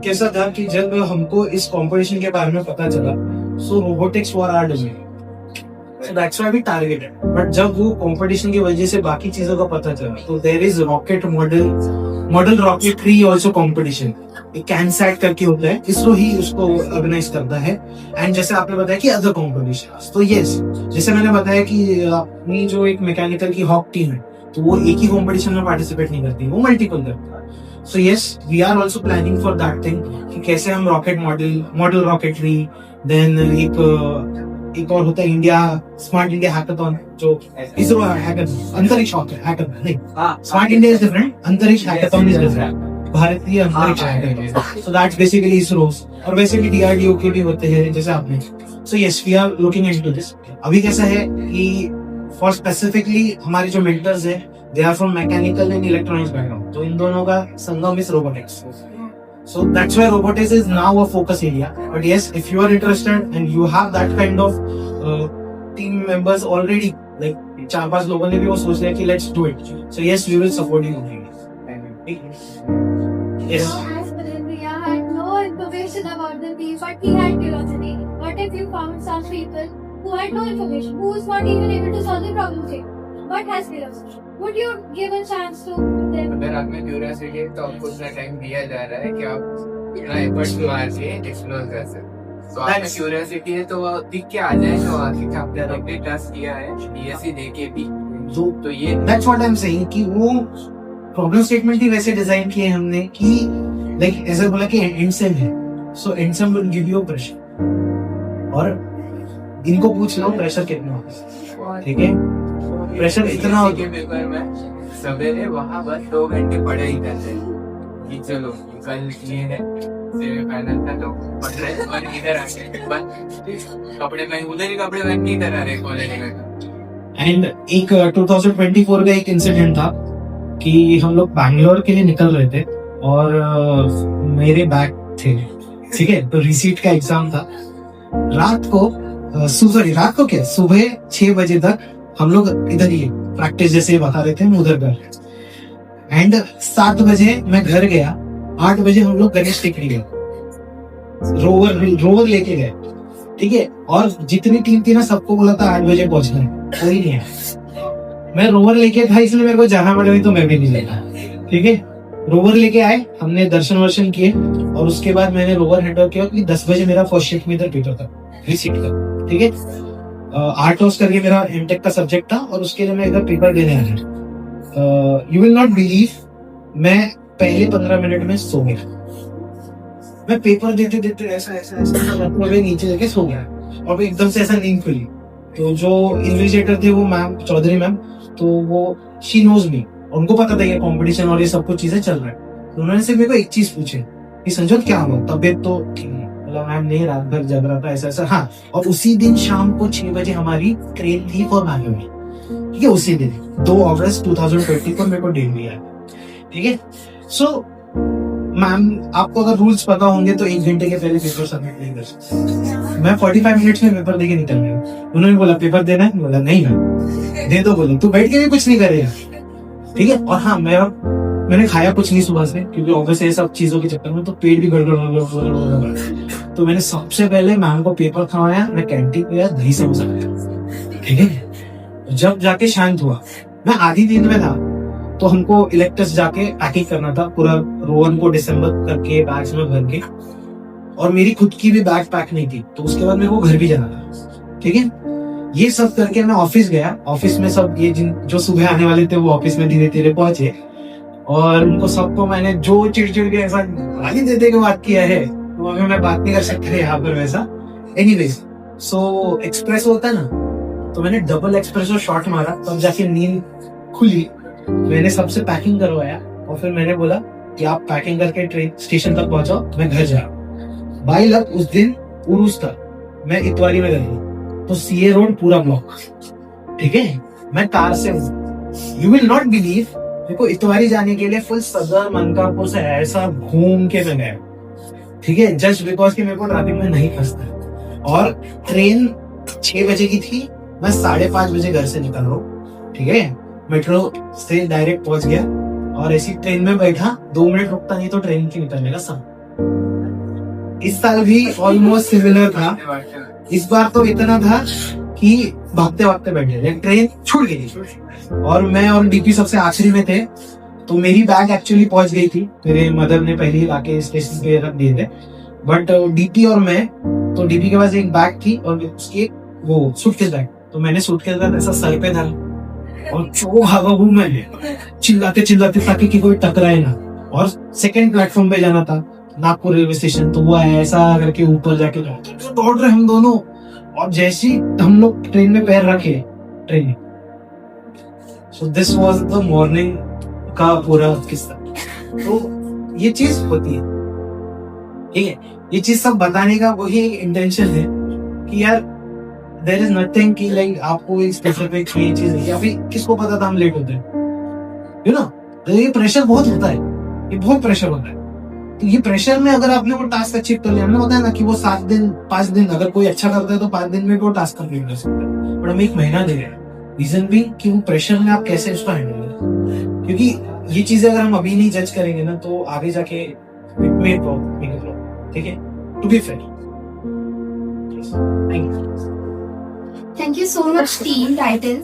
कैसा था कि जब हमको इस competition के बारे में पता चला, so robotics were our domain, so that's why we targeted. But जब वो कंपटीशन की वजह से बाकी चीजों का पता चला, तो there is rocket model rocketry also competition. एक कैनसैट करके होता है, इसरो ही उसको ऑर्गेनाइज करता है. एंड जैसे आपने बताया कि अदर कंपटीशन, तो यस, जैसे मैंने बताया कि अपनी जो एक मैकेनिकल की हॉक टीम है, तो वो एक ही कंपटीशन में पार्टिसिपेट नहीं करती, वो मल्टीपल करती है. So yes, we are also planning for that thing कि कैसे हम रॉकेट मॉडल रॉकेटरी, देन एक और होता है इंडिया स्मार्ट इंडिया हैकाथॉन, जो इसरो हैकाथॉन, अंतरिक्ष हैकाथॉन नहीं, स्मार्ट इंडिया इज डिफरेंट, अंतरिक्ष हैकाथॉन इज डिफरेंट, भारतीय अंतरिक्ष hackathon. So that's basically ISRO. और वैसे भी डीआरडीओ के भी होते हैं जैसे आपने. So yes, we are looking into this. अभी कैसा है कि फॉर स्पेसिफिकली हमारे जो मेंटर्स है, they are from mechanical and electronics background, तो इन दोनों का संगम is robotics. So that's why robotics is now a focus area. But yes, if you are interested and you have that kind of team members already, like 4-5 लोगों ने भी वो सोच लिया कि let's do it. So yes, we will support you. Yes. So as Parindriya had no information about the team, but he had curiosity. What if you found some people who had no information, who is not even able to solve the problem, but has curiosity? Would you give a chance to them? अगर आप में curiosity है तो आपको उतना time दिया जा रहा है कि आप इतना एफर्ट्स मार के एक्सप्लोर कर सकते. तो आप में क्यूरियोसिटी है तो वो दिख के आ जाए, तो आगे आपने अपने टेस्ट किया है डीएससी देके भी, तो ये That's what I'm saying कि वो प्रॉब्लम स्टेटमेंट ही वैसे डिजाइन किए हमने कि लाइक ऐसे बोला कि एंडसेम है, सो एंडसेम विल गिव यू प्रेशर, और इनको पूछ लो प्रेशर कितना होगा. ठीक है, प्रेशर इतना के पेपर में सवेरे वहाँ बस 2 घंटे पढ़ाई करते हैं कि चलो कल ये है सेमीफाइनल था तो पढ़ रहे, और इधर आके बस कपड़े पहन, उधर ही कपड़े पहन के इधर आ रहे कॉलेज में. एंड एक 2024 का एक इंसिडेंट था कि हम लोग बैंगलोर के लिए निकल रहे थे, और मेरे बैग थे, ठीक है, तो रिसीट का एग्जाम था. रात को क्या सुबह 6 बजे तक हम लोग इधर ही प्रैक्टिस जैसे बता रहे थे, हम उधर गए. एंड 7 बजे मैं घर गया, 8 बजे हम लोग गणेश टेकरी गए, रोवर लेके गए. ठीक है, और जितनी टीम थी ना सबको बोला था 8 बजे पहुंचना है, कोई नहीं है. मैं रोवर लेके था इसलिए मेरे को जाना पड़ेगा, तो मैं भी नहीं लेगा. ठीक है, रोवर लेके आए, हमने दर्शन वर्शन किए, और उसके बाद मैंने रोवर हैंडओवर किया कि 10 बजे मेरा फर्स्ट शिफ्ट में इधर पेपर था रिसीट का. ठीक है, आर्ट हाउस करके मेरा एमटेक का सब्जेक्ट था, और उसके लिए मैं इधर पेपर देने आया. यू विल नॉट बिलीव, मैं पहले 15 मिनट में सो गया. मैं पेपर देते देते ऐसा नीचे लेके सो गया, और एकदम से ऐसा नींद खुली. तो जो इन्विजिलेटर थे वो मैम चौधरी मैम, तो वो शी नोज मी, उनको पता था ये कंपटीशन और ये सब कुछ चीजें चल रहा है. तो उन्होंने सिर्फ मेरे को एक चीज पूछी कि संजोत क्या हुआ, तबियत तो ठीक नहीं. मैम नहीं, रात भर जग रहा था ऐसा. हाँ, और उसी दिन शाम को 6 बजे हमारी ट्रेन थी फॉर बैंगलोर. ठीक है, उसी दिन 2 अगस्त 2024 मेरे को डेट दिया. ठीक है, सो मैम आपको अगर रूल्स पता होंगे तो 1 घंटे के पहले पेपर सबमिट नहीं कर सकते। मैं 45 मिनट्स में पेपर देके निकल गया। उन्होंने बोला पेपर देना है, बोला नहीं मैम दे दो। बोले तू बैठ के भी कुछ नहीं करेगा, ठीक है। और हाँ मैंने खाया कुछ नहीं सुबह से, क्योंकि ऑफिस ये सब चीजों के चक्कर में तो पेट भी गड़गड़। तो मैंने सबसे पहले मैम को पेपर खवाया, मैं कैंटीन गया, दही समोसा खाया, ठीक है। जब जाके शांत हुआ, मैं आधी नींद में था, तो हमको इलेक्ट्रस जाके पैकिंग करना था पूरा रोहन को डिसम्बर करके बैग्स में भर के, और मेरी खुद की भी बैग पैक नहीं थी, तो उसके बाद मेरे को घर भी जाना था, ठीक है। ये सब करके मैं ऑफिस गया। ऑफिस में सब ये जो सुबह आने वाले थे वो ऑफिस में धीरे धीरे पहुंचे, और उनको सबको मैंने जो चिड़चिड़ के ऐसा गाली दे दे के बात किया है, तो अगर मैं बात नहीं कर सकता यहाँ पर वैसा। एनीवेज, सो एक्सप्रेस होता है ना, तो मैंने डबल एक्सप्रेसो शॉट मारा, तब जाके नींद खुली। मैंने सबसे पैकिंग करवाया, और फिर मैंने बोला कि आप पैकिंग करके ट्रेन स्टेशन तक पहुंचाओ, मैं घर जा रहा हूँ। बाई लक उस दिन उरूस था, मैं इतवारी में गई, तो सीए रोड पूरा ब्लॉक, ठीक है। मैं कार से हूँ, यू विल नॉट बिलीव, मेरे को इतवारी जाने के लिए फुल सदर मनकापुर से ऐसा घूम के मैं गया, ठीक है, जस्ट बिकॉज कि मेरे को ट्रैफिक में नहीं फंसता है। और ट्रेन 6 बजे की थी, मैं 5:30 बजे घर से निकल रहा हूँ, ठीक है। मेट्रो से डायरेक्ट पहुंच गया, और ऐसी ट्रेन में बैठा, 2 मिनट रुकता नहीं तो ट्रेन की निकलने का समय। इस साल भी ऑलमोस्ट सिमिलर था। इस बार तो इतना था कि भागते भागते बैठे, ट्रेन छूट गई, और मैं और डीपी सबसे आखिरी में थे। तो मेरी बैग एक्चुअली पहुंच गई थी, मेरे मदर ने पहले ही लाके स्टेशन पे रख दिए थे। बट डीपी और मैं, तो डीपी के पास एक बैग थी और उसकी वो सूटकेस बैग, तो मैंने सूटकेस बैग ऐसा सर पे धरा और जो भागा हूँ मैं चिल्लाते चिल्लाते, ताकि कि कोई टकराए ना। और सेकंड प्लेटफॉर्म पे जाना था, नागपुर रेलवे स्टेशन, तो वो ऐसा करके ऊपर जाके तो दौड़ रहे हम दोनों। और जैसे हम लोग ट्रेन में पैर रखे, train, so this was the morning का पूरा किस्सा। तो ये चीज होती है, ठीक है। ये चीज सब बताने का वही इंटेंशन है कि यार देयर इज नथिंग कि लाइक आपको एक स्पेसिफिक ये चीज है, या फिर किसको पता था हम लेट होते हैं, यू नो। तो ये प्रेशर बहुत होता है, ये बहुत प्रेशर होता है। तो ये प्रेशर में अगर आपने वो टास्क अचीव कर लिया, हमने होता है ना कि वो 7 दिन 5 दिन, अगर कोई अच्छा करता है तो 5 दिन में वो टास्क कंप्लीट कर सकता है, बट हम 1 महीना दे रहे हैं। रीजन भी कि वो प्रेशर में आप कैसे उसको हैंडल करें, क्योंकि ये चीजें अगर हम अभी नहीं जज करेंगे ना, तो आगे जाके इट मे प्रॉब्लम, ठीक है। To be fair, thank you. Thank you so much, Team Titans.